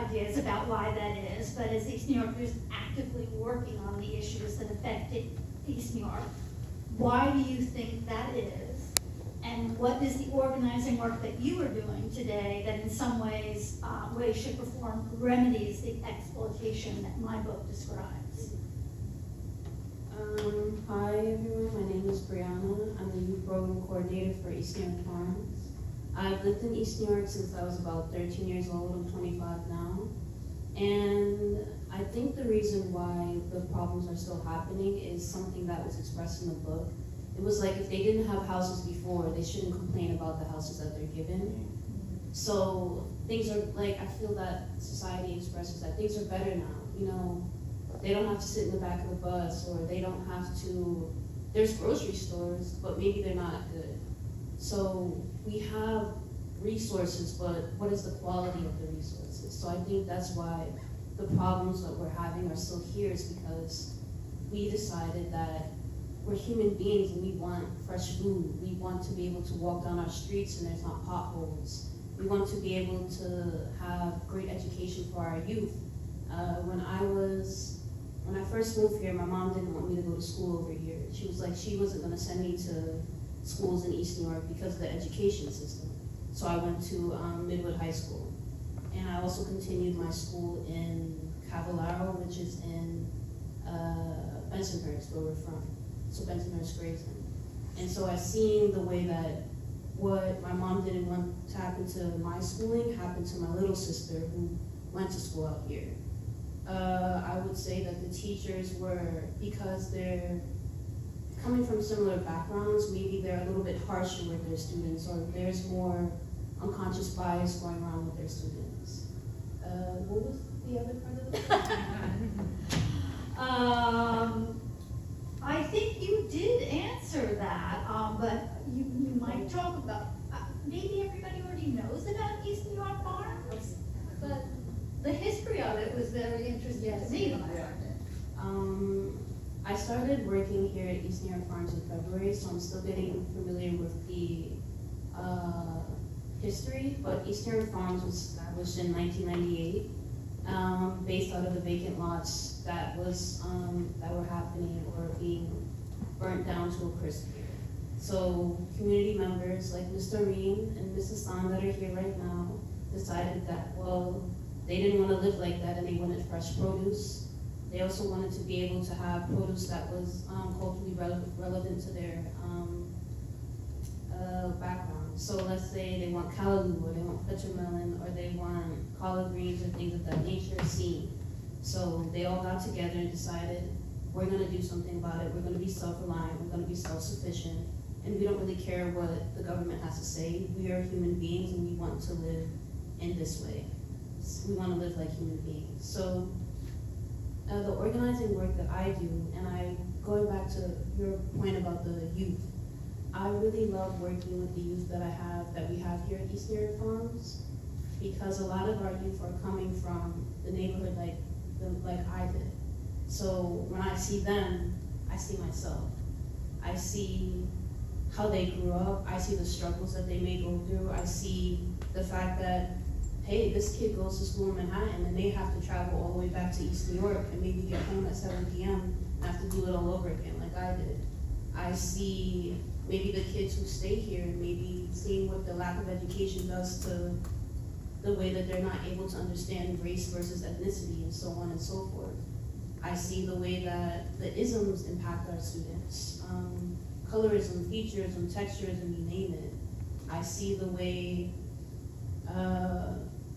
ideas about why that is, but as East New Yorkers actively working on the issues that affect East New York, why do you think that is? And what is the organizing work that you are doing today that in some ways, shape, or form remedies the exploitation that my book describes? Hi everyone, my name is Brianna. I'm the youth program coordinator for East New York Farms. I've lived in East New York since I was about 13 years old. I'm 25 now. And I think the reason why the problems are still happening is something that was expressed in the book. It was like if they didn't have houses before, they shouldn't complain about the houses that they're given. So things are like, I feel that society expresses that things are better now. They don't have to sit in the back of the bus, or they don't have to, there's grocery stores, but maybe they're not good. So we have resources, but what is the quality of the resources? So I think that's why the problems that we're having are still here, is because we decided that we're human beings and we want fresh food. We want to be able to walk down our streets and there's not potholes. We want to be able to have great education for our youth. When I first moved here, my mom didn't want me to go to school over here. She was like, she wasn't gonna send me to schools in East New York because of the education system. So I went to Midwood High School. And I also continued my school in Cavallaro, which is in Bensonhurst, where we're from. So Bensonhurst, Graceland. And so I've seen the way that what my mom didn't want to happen to my schooling happened to my little sister who went to school out here. I would say that the teachers were, because they're coming from similar backgrounds, maybe they're a little bit harsher with their students, or there's more unconscious bias going around with their students. What was the other part of it? I think you did answer that, but you might talk about, maybe everybody already knows about East New York Farms, but the history of it was very interesting to me when I learned it. I started working here at East New York Farms in February, so I'm still getting familiar with the history, but East New York Farms was established in 1998, based out of the vacant lots that were happening or being burnt down to a crisp here. So community members like Mr. and Mrs. San that are here right now decided that, well, they didn't want to live like that and they wanted fresh produce. They also wanted to be able to have produce that was culturally relevant to their background. So let's say they want callaloo, or they want petromelon, or they want collard greens, or things of that nature seen. So they all got together and decided, we're going to do something about it. We're going to be self-reliant. We're going to be self-sufficient. And we don't really care what the government has to say. We are human beings and we want to live in this way. We want to live like human beings. So the organizing work that I do, and going back to your point about the youth, I really love working with the youth that we have here at East New York Farms, because a lot of our youth are coming from the neighborhood like I did. So when I see them, I see myself. I see how they grew up. I see the struggles that they may go through. I see the fact that, hey, this kid goes to school in Manhattan and they have to travel all the way back to East New York and maybe get home at 7 p.m. and have to do it all over again like I did. I see maybe the kids who stay here, maybe seeing what the lack of education does to the way that they're not able to understand race versus ethnicity and so on and so forth. I see the way that the isms impact our students. Colorism, featureism, texturism, you name it. I see the way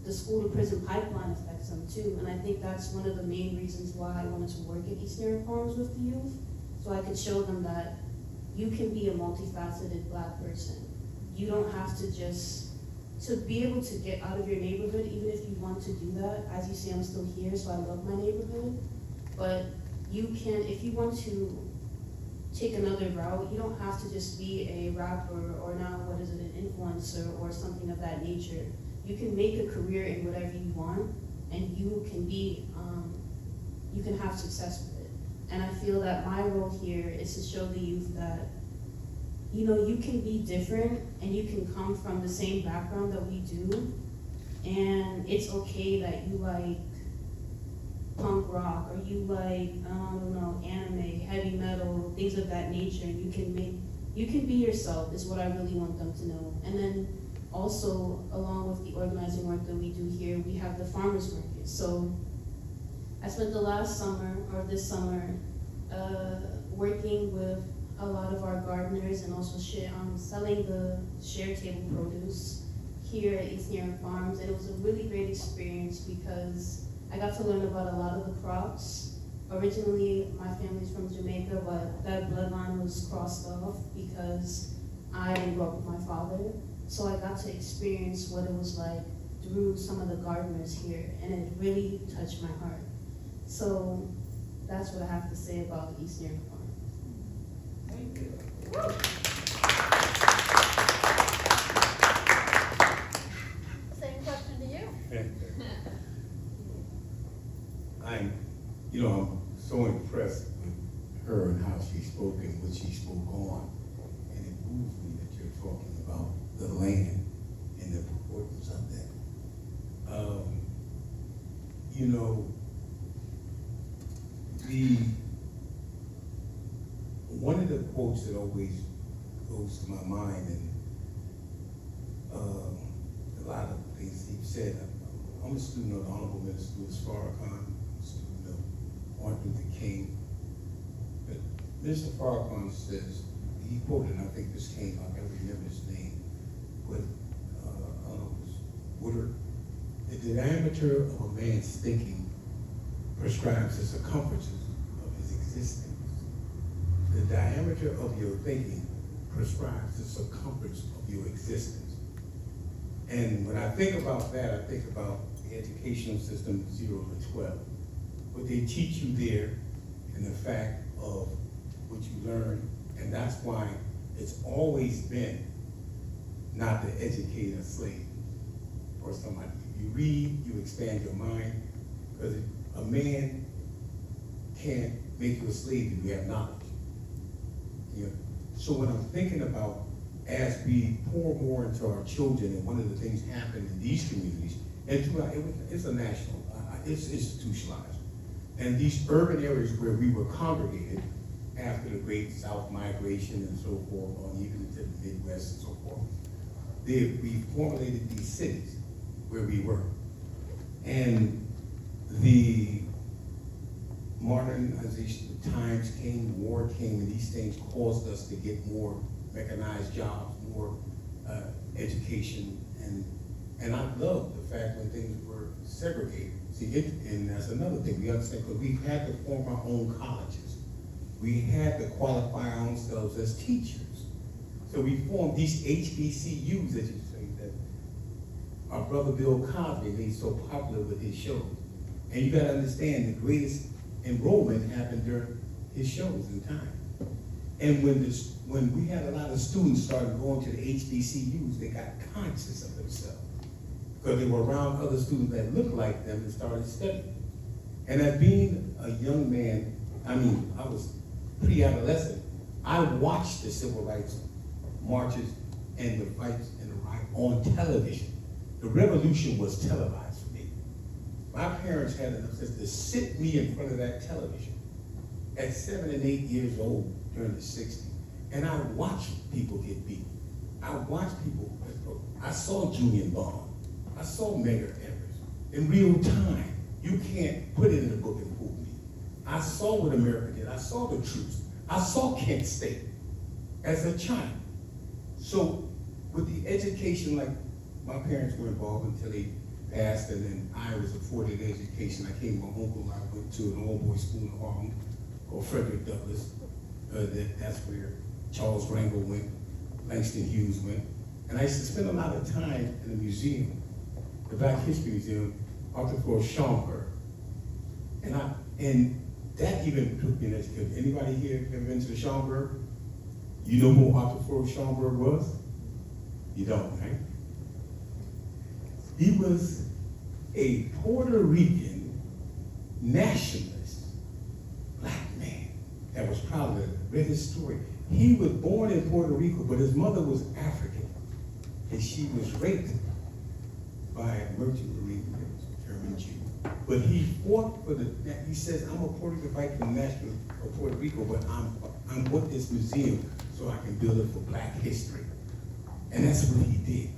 the school to prison pipeline affects them too. And I think that's one of the main reasons why I wanted to work at East New York Farms with the youth. So I could show them that you can be a multifaceted Black person. You don't have to to be able to get out of your neighborhood, even if you want to do that. As you see, I'm still here, so I love my neighborhood. but you can, if you want to take another route, you don't have to just be a rapper or now, what is it, an influencer or something of that nature. You can make a career in whatever you want, and you can be, you can have success with it. And I feel that my role here is to show the youth that, you know, you can be different and you can come from the same background that we do, and it's okay that you like punk rock, or you like, I don't know, anime, heavy metal, things of that nature. You can be yourself is what I really want them to know. And then also, along with the organizing work that we do here, we have the farmers market. So I spent the last summer, or this summer, working with a lot of our gardeners and also selling the share table produce here at East New York Farms. And it was a really great experience because I got to learn about a lot of the crops. Originally, my family's from Jamaica, but that bloodline was crossed off because I didn't grow up with my father. So I got to experience what it was like through some of the gardeners here, and it really touched my heart. So that's what I have to say about the East New York Farm. Thank you. Same question to you. I'm so impressed with her and how she spoke and what she spoke on. And it moves me that you're talking about the land and the importance of that. One of the quotes that always goes to my mind, and a lot of things he said, I'm a student of the Honorable Minister Louis Farrakhan, a student of Martin Luther King. But Mr. Farrakhan says, he quoted, and I think this came, I can't remember his name, but Woodard, the diameter of a man's thinking prescribes the circumference of his existence. The diameter of your thinking prescribes the circumference of your existence. And when I think about that, I think about the educational system 0 to 12. What they teach you there and the fact of what you learn, and that's why it's always been not to educate a slave or somebody. If you read, you expand your mind, because a man can't make you a slave if you have knowledge. So when I'm thinking about, as we pour more into our children, and one of the things happen in these communities, and it's a national, it's institutionalized. And these urban areas where we were congregated after the Great South Migration and so forth, or even into the Midwest and so forth, we formulated these cities where we were. And the modernization of times came, war came, and these things caused us to get more mechanized jobs, more education, and I love the fact when things were segregated. See, and that's another thing we understand, because we had to form our own colleges. We had to qualify ourselves as teachers. So we formed these HBCUs, as you say, that our brother Bill Cosby made so popular with his shows. And you gotta understand, the greatest enrollment happened during his shows in time. And when we had a lot of students started going to the HBCUs, they got conscious of themselves, because they were around other students that looked like them and started studying. And as being a young man, I was pre-adolescent, I watched the civil rights marches and the fights and the riot on television. The revolution was televised for me. My parents had enough sense to sit me in front of that television at 7 and 8 years old during the 60s. And I watched people get beat. I watched people, I saw Julian Bond. I saw Medgar Evers in real time. You can't put it in a book and fool me. I saw what America did. I saw the troops. I saw Kent State as a child. So with the education, like my parents were involved until they passed, and then I was afforded education. I came with my uncle. I went to an all-boys school in Harlem called Frederick Douglass. That's where Charles Rangel went, Langston Hughes went. And I used to spend a lot of time in the museum, the Black History Museum, Arthur Ford Schomburg. And that even took me in education. Anybody here ever been to the Schomburg? You know who Arthur Ford Schomburg was? You don't, right? He was a Puerto Rican nationalist black man that was probably read his story. He was born in Puerto Rico, but his mother was African, and she was raped by a merchant marine, German Jew. But he fought for he says, I'm a Puerto Rican fight for the national of Puerto Rico, but I'm with this museum so I can build it for black history. And that's what he did.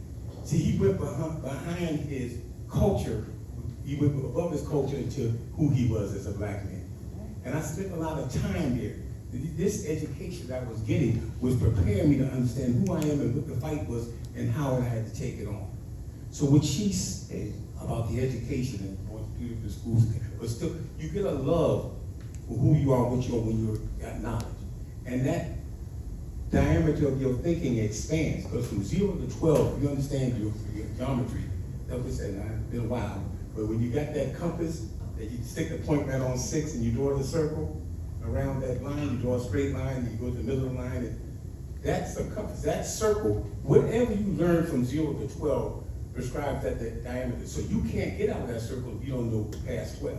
See, he went behind his culture, he went above his culture into who he was as a black man. And I spent a lot of time there. This education that I was getting was preparing me to understand who I am and what the fight was and how I had to take it on. So what she said about the education and going to beautiful schools, but still, you get a love for who you are, what you are when you got knowledge. And that diameter of your thinking expands, because from 0 to 12, you understand your geometry. That was said, it's been a while, but when you got that compass, that you stick the point right on 6 and you draw the circle around that line, you draw a straight line, you go to the middle of the line, and that's a compass. That circle, whatever you learn from 0 to 12, prescribes that diameter. So you can't get out of that circle if you don't know past 12.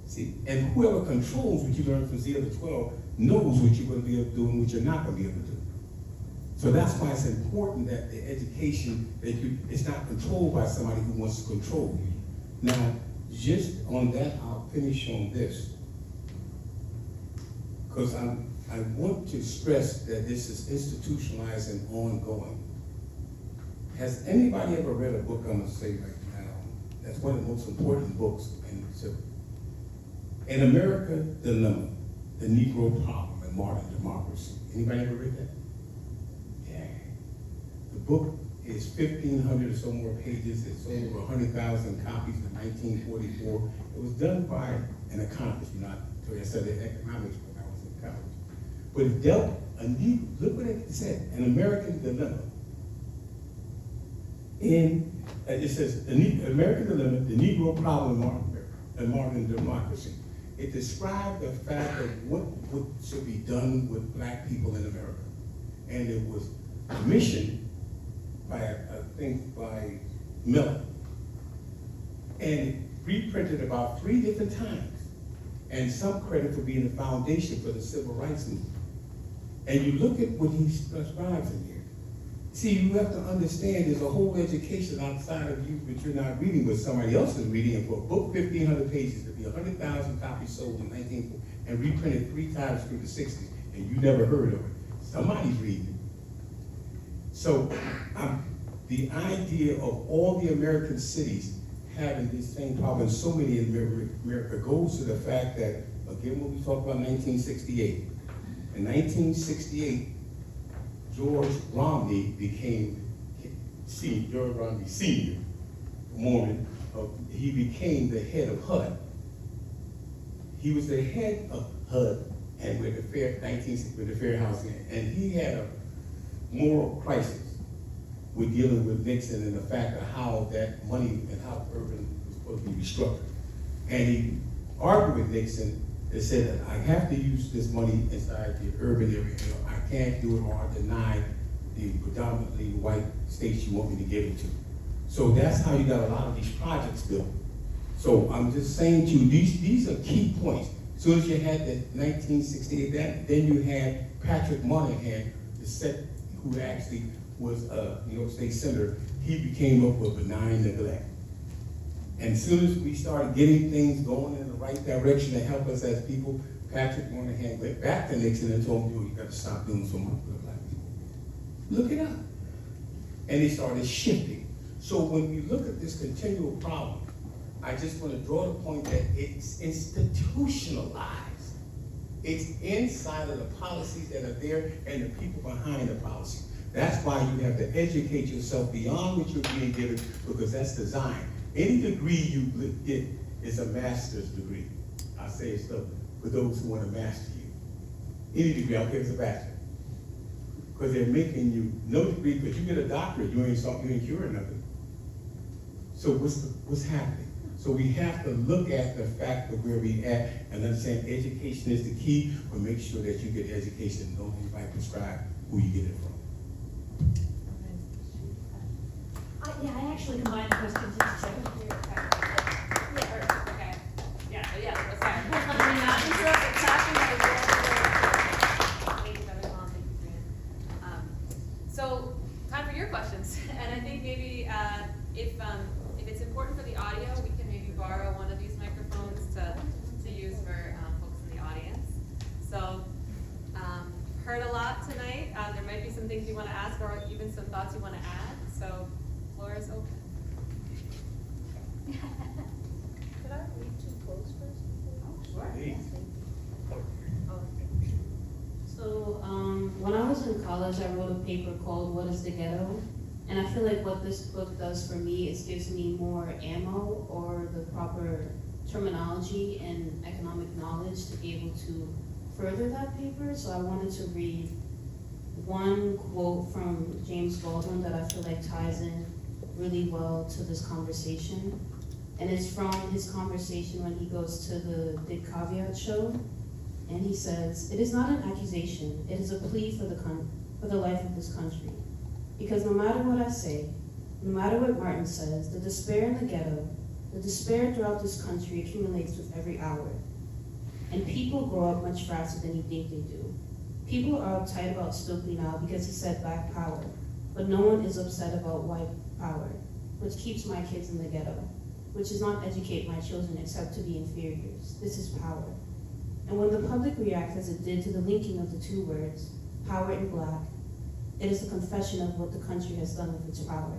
See, and whoever controls what you learn from 0 to 12 knows what you're going to be able to do and what you're not going to be able to do. So that's why it's important that the education, it's not controlled by somebody who wants to control you. Now, just on that, I'll finish on this. Because I want to stress that this is institutionalized and ongoing. Has anybody ever read a book, I'm going to say right now, that's one of the most important books in America, Dilemma, The Negro Problem and Modern Democracy. Anybody ever read that? Yeah. The book is 1,500 or so more pages. It's over 100,000 copies in 1944. It was done by an economist. I studied economics when I was in college. But it dealt, look what it said, an American dilemma. It says, American Dilemma, the Negro Problem and Modern Democracy. It described the fact of what should be done with black people in America. And it was commissioned by, by Miller. And it reprinted about 3 different times. And some credit for being the foundation for the civil rights movement. And you look at what he prescribes in here. See, you have to understand there's a whole education outside of you that you're not reading, but somebody else is reading. And for a book, 1,500 pages, to be 100,000 copies sold in 1940 and reprinted 3 times through the 60s, and you never heard of it. Somebody's reading it. So the idea of all the American cities having this same problem, and so many in America, goes to the fact that, again, when we talk about 1968, in 1968, George Romney became Senior, Mormon. He became the head of HUD. He was the head of HUD and with the Fair Housing, and he had a moral crisis with dealing with Nixon and the fact of how that money and how urban was supposed to be restructured. And he argued with Nixon and said that I have to use this money inside the urban area. I can't do it, or I deny the predominantly white states you want me to give it to. So that's how you got a lot of these projects built. So I'm just saying to you, these are key points. As soon as you had the 1968, then you had Patrick Moynihan, who actually was a New York State Senator. He became up with benign neglect. And as soon as we started getting things going in the right direction to help us as people, Patrick Moynihan went back to Nixon and told him, you got to stop doing so much for the black people. Look it up. And they started shifting. So when we look at this continual problem, I just want to draw the point that it's institutionalized. It's inside of the policies that are there and the people behind the policy. That's why you have to educate yourself beyond what you're being given, because that's design. Any degree you get is a master's degree. I say it so for those who want to master you. Any degree, I don't care if it's a bachelor. Because they're making you no degree, because you get a doctorate, you ain't curing nothing. So what's happening? So we have to look at the fact of where we at and understand education is the key, but make sure that you get education and don't anybody prescribe who you get it from. Yeah, I actually combined the questions into two. Okay. Yeah, sorry. We're not interrupted talking about Thank you, Dr. Long. Thank you, Fran. So, time for your questions. And I think maybe if it's important for the audio, we can maybe borrow one of these microphones to use for folks in the audience. So, heard a lot tonight. There might be some things you want to ask or even some thoughts you want to add. So, floor is open. Could I read two quotes first? Sure. Hey. So, when I was in college, I wrote a paper called What is the Ghetto? And I feel like what this book does for me is gives me more ammo or the proper terminology and economic knowledge to be able to further that paper. So I wanted to read one quote from James Baldwin that I feel like ties in really well to this conversation. And it's from his conversation when he goes to the Big Caveat show. And he says, "It is not an accusation, it is a plea for the life of this country. Because no matter what I say, no matter what Martin says, the despair in the ghetto, the despair throughout this country accumulates with every hour. And people grow up much faster than you think they do. People are uptight about Stokely now because he said black power, but no one is upset about white power, which keeps my kids in the ghetto, which does not educate my children except to be inferiors. This is power. And when the public reacts as it did to the linking of the two words, power and black, it is a confession of what the country has done with its power."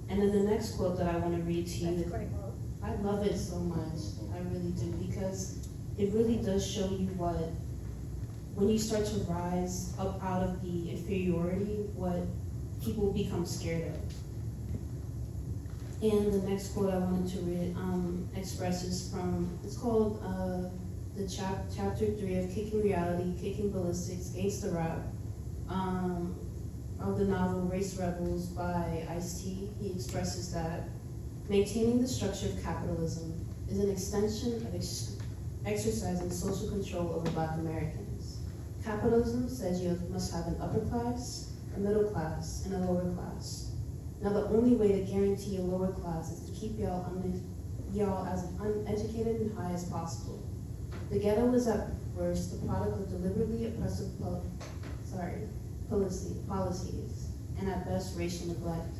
And then the next quote that I want to read to you, That's a great quote. I love it so much, I really do, because it really does show you what, when you start to rise up out of the inferiority, what people become scared of. And the next quote I wanted to read expresses from, it's called the chapter 3 of Kicking Reality, Kicking Ballistics, Gangsta Rap, of the novel Race Rebels by Ice-T. He expresses that maintaining the structure of capitalism is an extension of exercising social control over Black Americans. Capitalism says you must have an upper class, a middle class, and a lower class. Now the only way to guarantee a lower class is to keep y'all as uneducated and high as possible. The ghetto is at worst the product of deliberately oppressive policies, and at best racial neglect.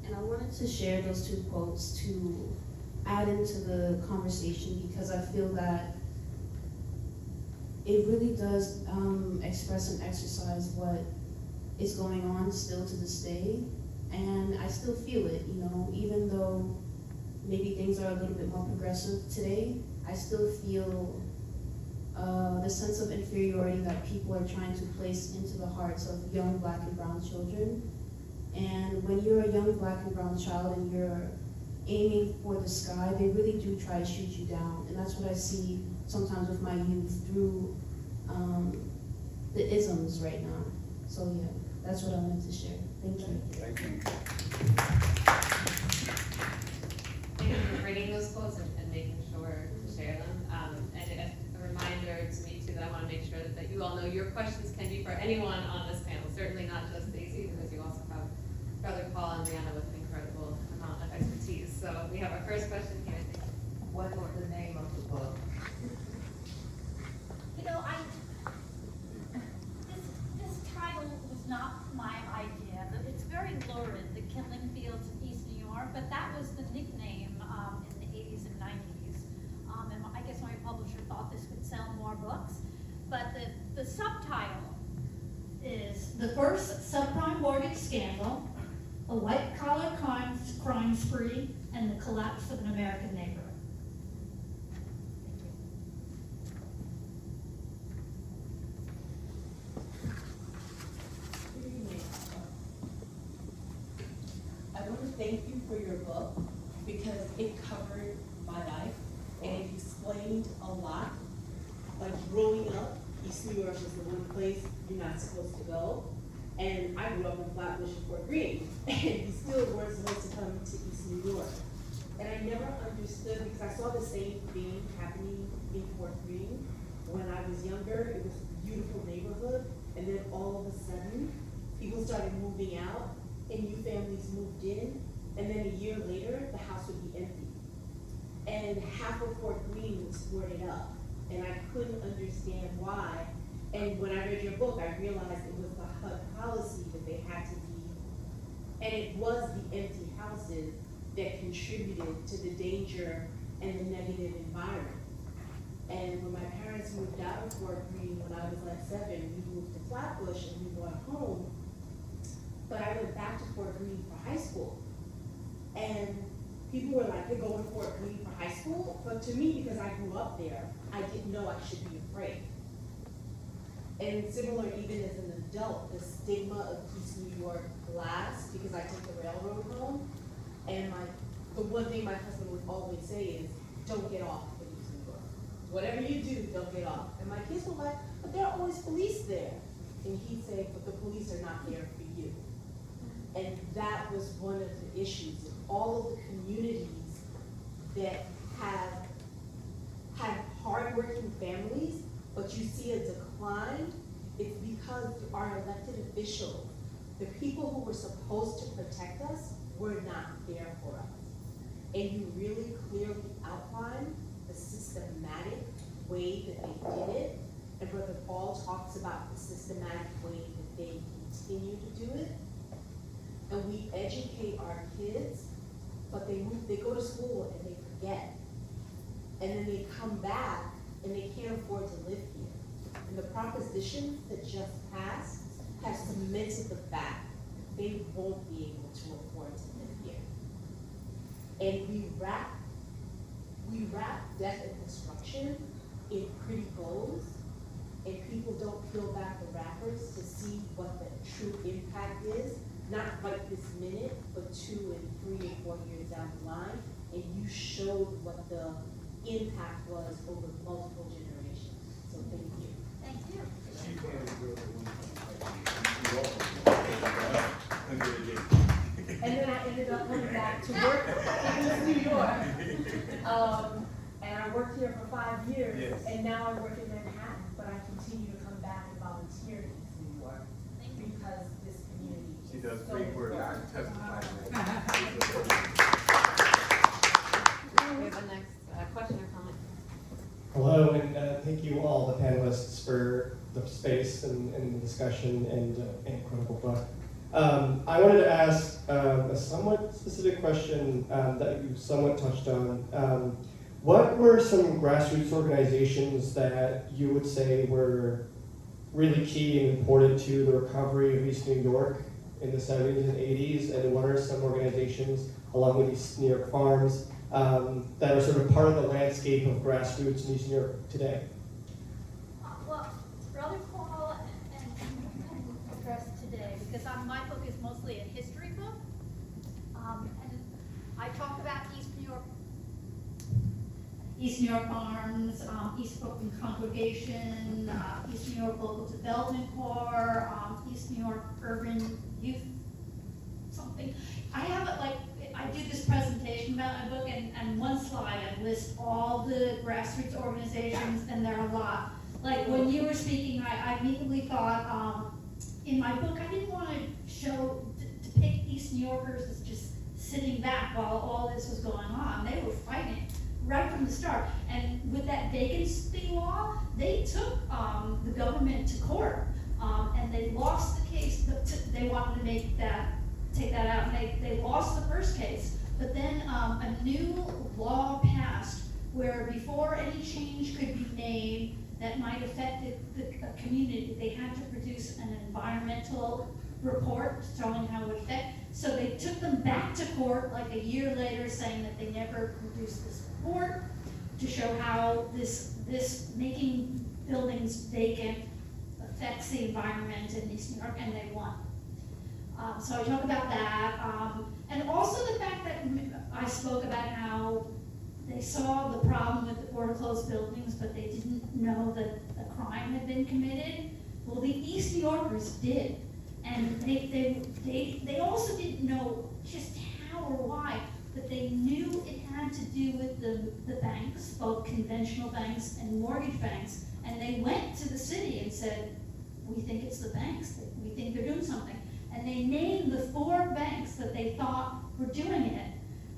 And I wanted to share those two quotes to add into the conversation because I feel that it really does express and exercise what is going on still to this day. And I still feel it, you know, even though maybe things are a little bit more progressive today, I still feel the sense of inferiority that people are trying to place into the hearts of young Black and brown children. And when you're a young Black and brown child and you're aiming for the sky, they really do try to shoot you down. And that's what I see sometimes with my youth through the isms right now. So yeah, that's what I wanted to share. Thank you. Thank you. Thank you for bringing those quotes and making sure to share them. And a reminder to me too that I want to make sure that you all know your questions can be for anyone on this panel, certainly not just Daisy, because you also have Brother Paul and Brianna with an incredible amount of expertise. So we have our first question here. I think. What was the name of the book? You know, this title was not my idea, but it's very lurid, The Killing Fields of East New York, but that was the nickname in the 80s and 90s. And I guess my publisher thought this would sell more books, but the subtitle is The first subprime mortgage scandal, a white-collar crime spree, and the collapse of an American neighborhood. I want to thank you for your book because it covered my life and it explained a lot. Like growing up, East New York was the one place you're not supposed to go. And I grew up in Flatbush and Fort Greene, and you still weren't supposed to come to East New York. And I never understood, because I saw the same thing happening in Fort Greene. When I was younger, it was a beautiful neighborhood, and then all of a sudden, people started moving out, and new families moved in, and then a year later, the house would be empty. And half of Fort Greene was boarded up, and I couldn't understand why. And when I read your book, I realized it was the HUD policy that they had to be, and it was the empty houses that contributed to the danger and the negative environment. And when my parents moved out of Fort Greene when I was like 7, we moved to Flatbush and we bought a home. But I went back to Fort Greene for high school. And people were like, you're going to Fort Greene for high school? But to me, because I grew up there, I didn't know I should be afraid. And similar, even as an adult, the stigma of East New York lasts because I took the railroad home. And the one thing my husband would always say is, don't get off in East New York. Whatever you do, don't get off. And my kids were like, but there are always police there. And he'd say, but the police are not there for you. And that was one of the issues. In all of the communities that have had hardworking families, but you see a decline, it's because our elected officials, the people who were supposed to protect us, were not there for us. And you really clearly outline the systematic way that they did it. And Brother Paul talks about the systematic way that they continue to do it. And we educate our kids, but they go to school and they forget. And then they come back and they can't afford to live here. And the propositions that just passed have cemented the fact that they won't be able to afford to live here. And we wrap death and destruction in pretty bows, and people don't peel back the wrappers to see what the true impact is, not right this minute, but 2 and 3 and 4 years down the line. And you showed what the impact was over multiple generations. So thank you. Thank you. And then I ended up coming back to work in New York. And I worked here for 5 years, Yes. and now I work in Manhattan, but I continue to come back and volunteer in New York because this community is She does so great work. I important. testify to We have a next question or comment. Hello, and thank you all, the panelists, for the space and the discussion and an incredible book. I wanted to ask a somewhat specific question that you somewhat touched on. What were some grassroots organizations that you would say were really key and important to the recovery of East New York in the 70s and 80s? And what are some organizations, along with East New York Farms, that are sort of part of the landscape of grassroots in East New York today? Well, Brother Paul and address today, because my book is mostly a history book. And I talk about East New York Farms, East Brooklyn Congregation, East New York Local Development Corps, East New York Urban Youth something. I have it like, I do this presentation about my book, and one slide I list all the grassroots organizations, and there are a lot. Like when you were speaking, I immediately thought, in my book, I didn't want to depict East New Yorkers as just sitting back while all this was going on. They were fighting right from the start. And with that vacancy law, they took the government to court, and they lost the case. They wanted to take that out, and they lost the first case. But then a new law passed where before any change could be made that might affect the community, they had to produce an environmental report showing how it would affect. So they took them back to court like a year later, saying that they never produced this report to show how this making buildings vacant affects the environment in East New York, and they won. So I talk about that, and also the fact that I spoke about how they saw the problem with the foreclosed buildings, but they didn't know that a crime had been committed. Well, the East New Yorkers did, and they also didn't know just how or why, but they knew it had had to do with the banks, both conventional banks and mortgage banks. And they went to the city and said, we think it's the banks, we think they're doing something. And they named the 4 banks that they thought were doing it.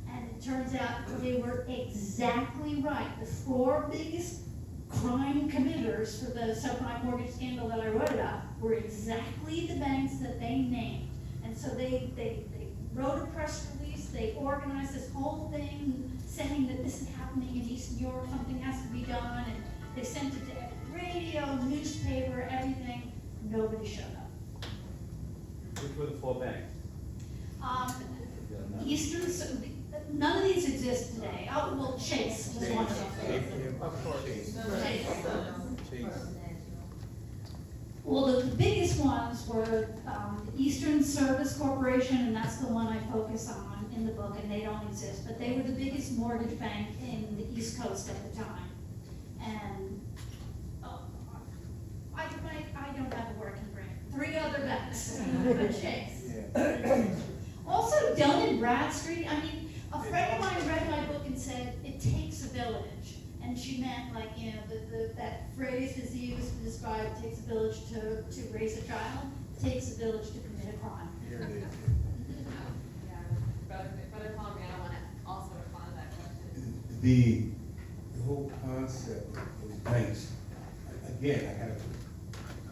And it turns out they were exactly right. The 4 biggest crime committers for the subprime mortgage scandal that I wrote about were exactly the banks that they named. And so they wrote a press release, they organized this whole thing saying that this is happening in East New York, something has to be done, and they sent it to radio, newspaper, everything. Nobody showed up. Which were the 4 banks? None of these exist today. Oh, well, Chase was one of them. Of course. Chase. Well, the biggest ones were the Eastern Service Corporation, and that's the one I focus on in the book, and they don't exist. But they were the biggest mortgage bank in the East Coast at the time. And I don't have a working brain. 3 other banks, Chase. Yeah. Also, Dun & Bradstreet. I mean, a friend of mine read my book and said, it takes a village. And she meant, like, you know, that phrase is used to describe it takes a village to raise a child, it takes a village to commit a crime. Here it is. Yeah, better call me, I don't want to also respond to that question. The whole concept of banks, again, I gotta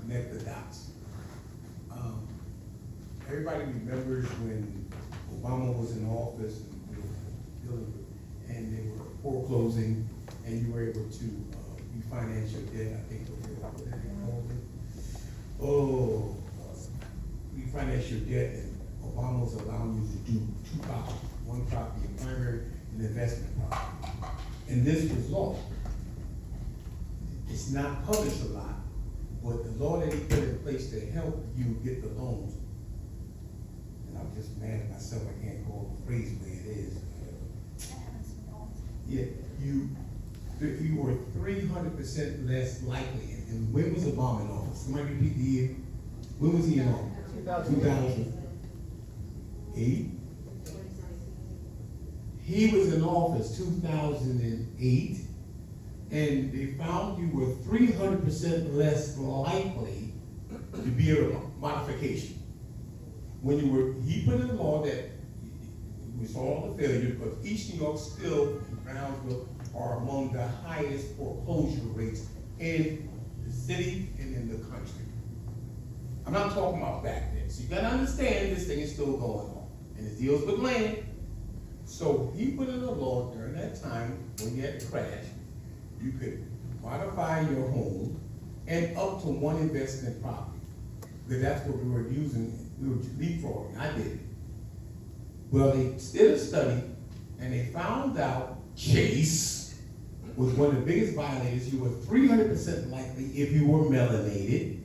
connect the dots. Everybody remembers when Obama was in office and they were foreclosing, and you were able to refinance your debt. I think what they called it. Oh, refinance your debt, and Obama was allowing you to do 2 properties, one property in primary and investment property. And this was law. It's not published a lot, but the law that he put in place to help you get the loans. And I'm just mad at myself, I can't call the phrase the way it is. Yeah, if you were 300% less likely, and when was Obama in office? Somebody repeat the year? When was he in office? 2008? He was in office 2008, and they found you were 300% less likely to be a modification. He put in a law that we saw all the failure, because East New York still and Brownsville are among the highest foreclosure rates in the city and in the country. I'm not talking about back then. So you gotta understand this thing is still going on. And it deals with land. So he put in a law during that time when you had the crash, you could modify your home and up to 1 investment property. Because that's what we were using, we were leapfrogging, I did it. Well, they did a study, and they found out Chase was one of the biggest violators. You were 300% likely, if you were melanated,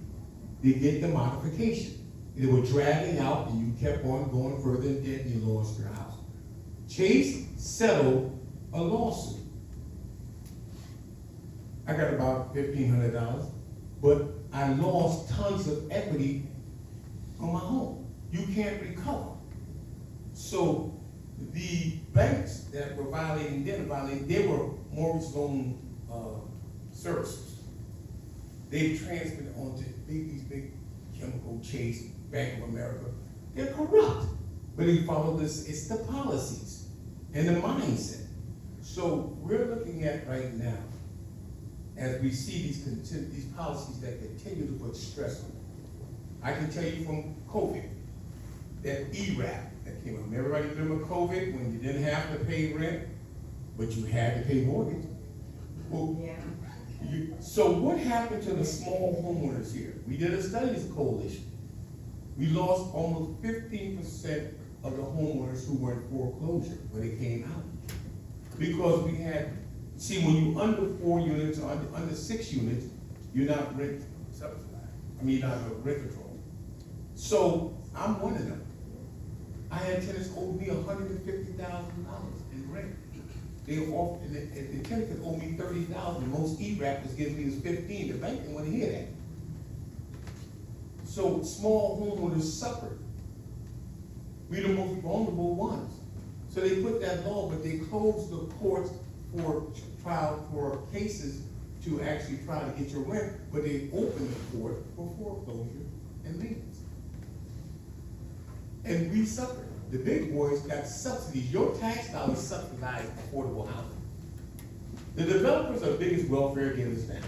to get the modification. They were dragging out, and you kept on going further in debt, and you lost your house. Chase settled a lawsuit. I got about $1,500, but I lost tons of equity on my home. You can't recover. So the banks that were violating, they were mortgage loan services. They've transferred onto these big chemical Chase, Bank of America. They're corrupt, but they follow this. It's the policies and the mindset. So we're looking at right now, as we see these policies that continue to put stress on them. I can tell you from COVID, that ERAP that came up. Everybody remember COVID when you didn't have to pay rent, but you had to pay mortgage? Well, Yeah. So what happened to the small homeowners here? We did a studies coalition. We lost almost 15% of the homeowners who were in foreclosure when they came out. Because we had, see, when you're under 4 units or under 6 units, you're not rent subsidized. I mean, you're not rent control. So I'm one of them. I had tenants owe me $150,000 in rent. They were off, and the tenant could owe me $30,000. Most ERAP was giving me was $15,000. The bank didn't want to hear that. So small homeowners suffered. We're the most vulnerable ones. So they put that law, but they closed the courts for trial for cases to actually try to get your rent, but they opened the court for foreclosure and liens. And we suffered. The big boys got subsidies. Your tax dollars subsidize affordable housing. The developers are the biggest welfare givers now.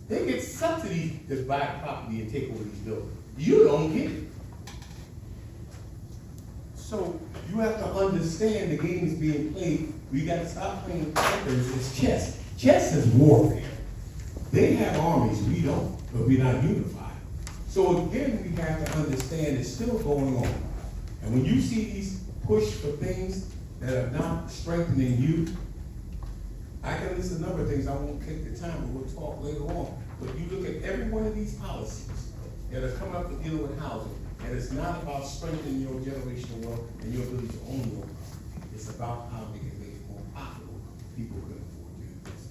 They get subsidies to buy property and take over these buildings. You don't get it. So you have to understand the game is being played. We got to stop playing checkers. It's chess. Chess is warfare. They have armies, we don't, but we're not unified. So again, we have to understand it's still going on. And when you see these push for things that are not strengthening you, I can list a number of things, I won't take the time, but we'll talk later on. But you look at every one of these policies that are coming up to deal with housing, and it's not about strengthening your generational wealth and your ability to own your property. It's about how we can make it more profitable. People can afford to invest.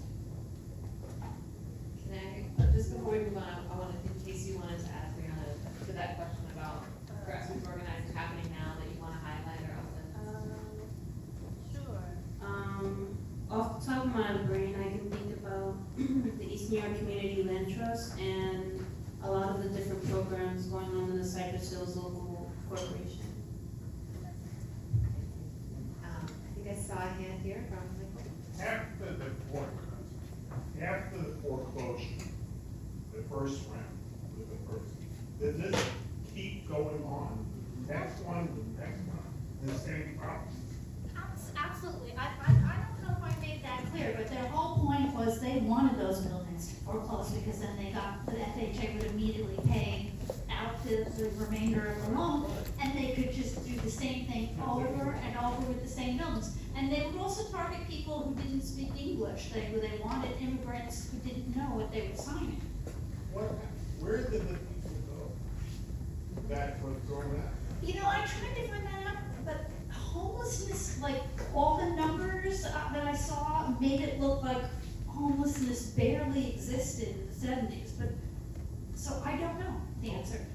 Can I, just before we move on, I wanted, in case you wanted to add, Brianna, to that question about grassroots organizing happening now that you want to highlight or else. Sure. Off the top of my brain, I can think about the East New York Community Land Trust and a lot of the different programs going on in the Cypress Hills Local Corporation. I think I saw a hand here from Michael. After the foreclosure, the first round, with the first, did this keep going on? Next one, the next one, the same problem? Absolutely. I don't know if I made that clear, but their whole point was they wanted those buildings foreclosed because then they got, the FHA would immediately pay out the remainder of the loan, and they could just do the same thing over and over with the same buildings. And they would also target people who didn't speak English. They wanted immigrants who didn't know what they were signing. Where did the people go that was thrown out? You know, I tried to find that out, but homelessness, like all the numbers that I saw made it look like homelessness barely existed in the 70s, but, so I don't know the answer.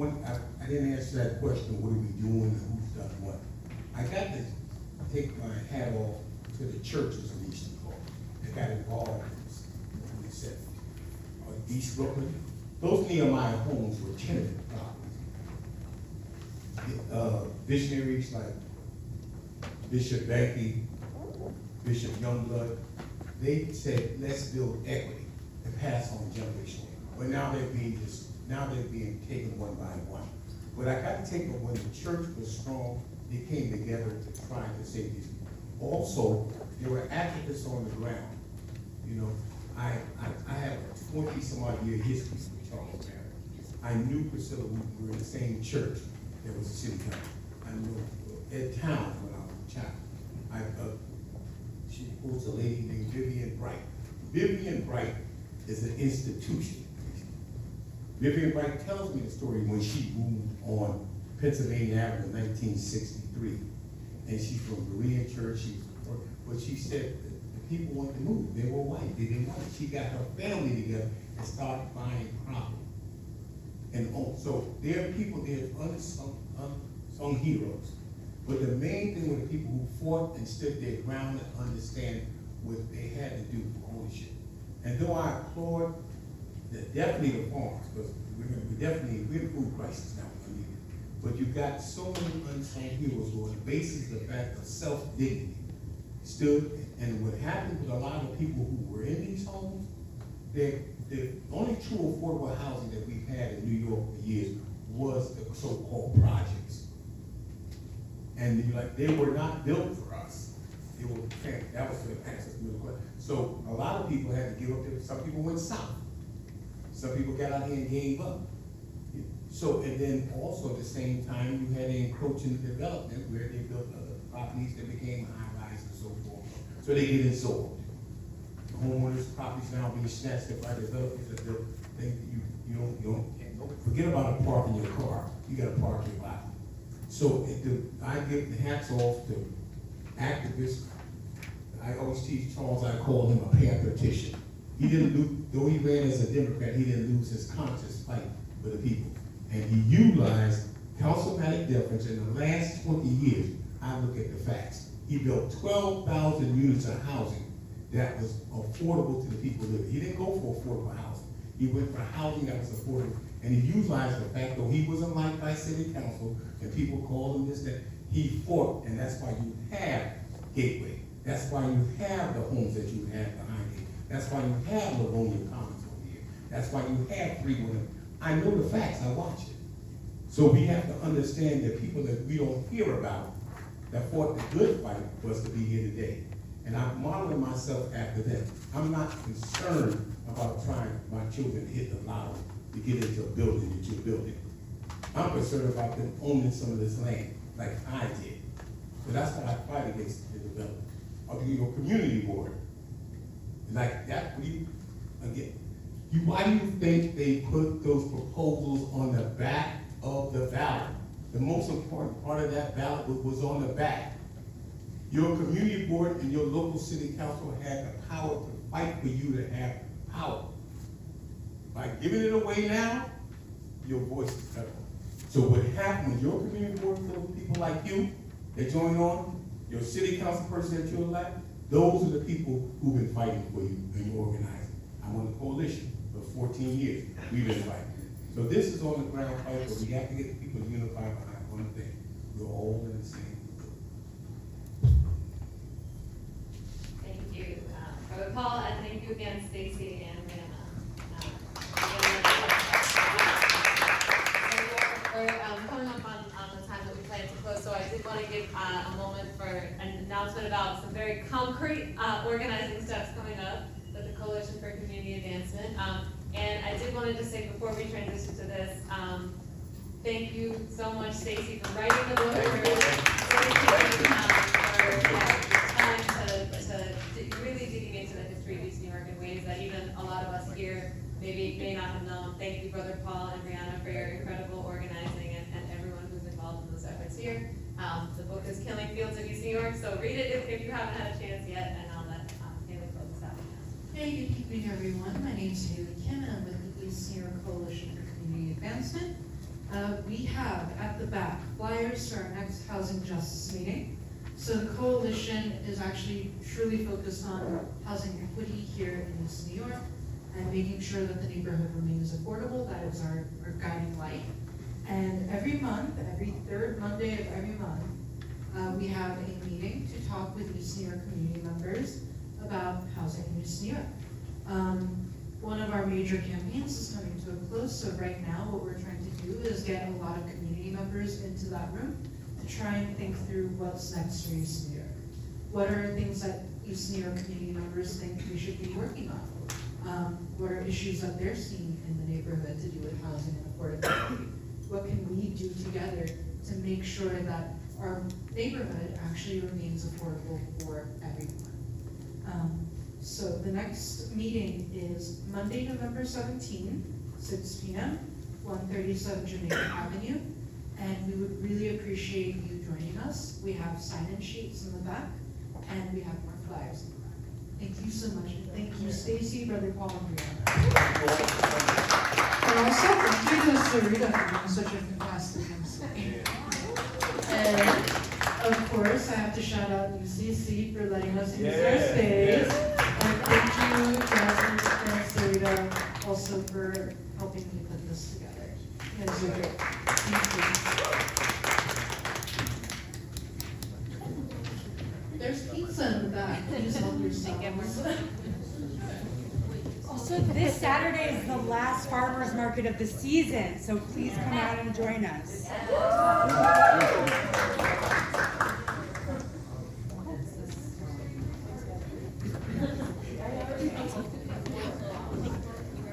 I didn't answer that question, what are we doing and who's done what? I got to take my hat off to the churches in East New York that got involved in this, East Brooklyn. Those Nehemiah homes were tenanted properties. Visionaries like Bishop Becky, Bishop Youngblood, they said, let's build equity and pass on generational. But now they're being taken one by one. But I got to take it when the church was strong, they came together to try to save these people. Also, there were activists on the ground. You know, I have a 20-some-odd year history with Charles Barrett. I knew Priscilla, we were in the same church that was a city council. I knew Ed Towns when I was a child. She was a lady named Vivian Bright. Vivian Bright is an institution. Vivian Bright tells me the story when she moved on Pennsylvania Avenue in 1963. And she's from Berean Church, but she said that the people wanted to move. They were white, they didn't want it. She got her family together and started buying property. And so there are people, there are unsung heroes. But the main thing were the people who fought and stood their ground and understand what they had to do for ownership. And though I applaud definitely the farmers, because we're in a food crisis now. But you've got so many unsung heroes who, on the basis of the fact of self-dignity, stood. And what happened with a lot of people who were in these homes, the only true affordable housing that we've had in New York for years was the so-called projects. And they were not built for us. They were, that was for access to middle class. So a lot of people had to give up. Some people went south. Some people got out here and gave up. So, and then also at the same time, you had an encroaching development where they built other properties that became high-rise and so forth. So they get absorbed. Homeowners' properties now being snatched up by developers that built things that you don't forget about a park in your car. You got to park your lot. So I give the hats off to activists. I always teach Charles, I call him a patriotic. He didn't lose, though he ran as a Democrat, he didn't lose his conscious fight for the people. And he utilized Councilmanic difference in the last 20 years, I look at the facts. He built 12,000 units of housing that was affordable to the people living. He didn't go for affordable housing. He went for housing that was affordable. And he utilized the fact that he wasn't liked by city council and people called him this, that. He fought, and that's why you have Gateway. That's why you have the homes that you have behind it. That's why you have Livonia Commons over here. That's why you have 311. I know the facts, I watch it. So we have to understand that people that we don't hear about that fought the good fight was to be here today. And I'm modeling myself after them. I'm not concerned about trying my children to hit the lotto to get into a building that you're building. I'm concerned about them owning some of this land, like I did. So that's why I fight against the development. I'll give you a community board. Like that, why do you think they put those proposals on the back of the ballot? The most important part of that ballot was on the back. Your community board and your local city council had the power to fight for you to have power. By giving it away now, your voice is cut off. So what happened when your community board full of people like you that join on, your city council person that you elect, those are the people who've been fighting for you and your organizing. I'm on the coalition for 14 years. We've been fighting. So this is on the ground fight where we have to get the people unified behind one thing. We're all in the same boat. Thank you. Brother Paul, and thank you again, Stacy and Rihanna. We're coming up on the time that we plan to close, so I did want to give a moment for an announcement about some very concrete organizing steps coming up with the Coalition for Community Advancement. And I did want to just say before we transition to this, thank you so much, Stacy, for writing the book. For time to really digging into the history of East New York in ways that even a lot of us here maybe may not have known. Thank you, Brother Paul and Rihanna, for your incredible organizing and everyone who's involved in those efforts here. The book is Killing Fields of East New York, so read it if you haven't had a chance yet, and I'll let Haley close this out. Hey, good evening, everyone. My name is Haley Kim, and I'm with the East New York Coalition for Community Advancement. We have at the back flyers to our next housing justice meeting. So the coalition is actually truly focused on housing equity here in East New York and making sure that the neighborhood remains affordable. That is our guiding light. And every month, every third Monday of every month, we have a meeting to talk with East New York community members about housing in East New York. One of our major campaigns is coming to a close, so right now what we're trying to do is get a lot of community members into that room to try and think through what's next for East New York. What are things that East New York community members think we should be working on? What are issues that they're seeing in the neighborhood to do with housing and affordability? What can we do together to make sure that our neighborhood actually remains affordable for everyone? So the next meeting is Monday, November 17, 6 p.m., 137 Jamaica Avenue. And we would really appreciate you joining us. We have sign-in sheets in the back, and we have more flyers in the back. Thank you so much. And thank you, Stacy, Brother Paul, and Brianna. And also, thank you to Sarita for doing such a fantastic MC. And of course, I have to shout out UCC for letting us use their space. And thank you, Jasmine and Sarita, also for helping me put this together. You guys are great. Thank you. There's pizza in the back. Please help yourselves. Also, this Saturday is the last farmers market of the season, so please come out and join us.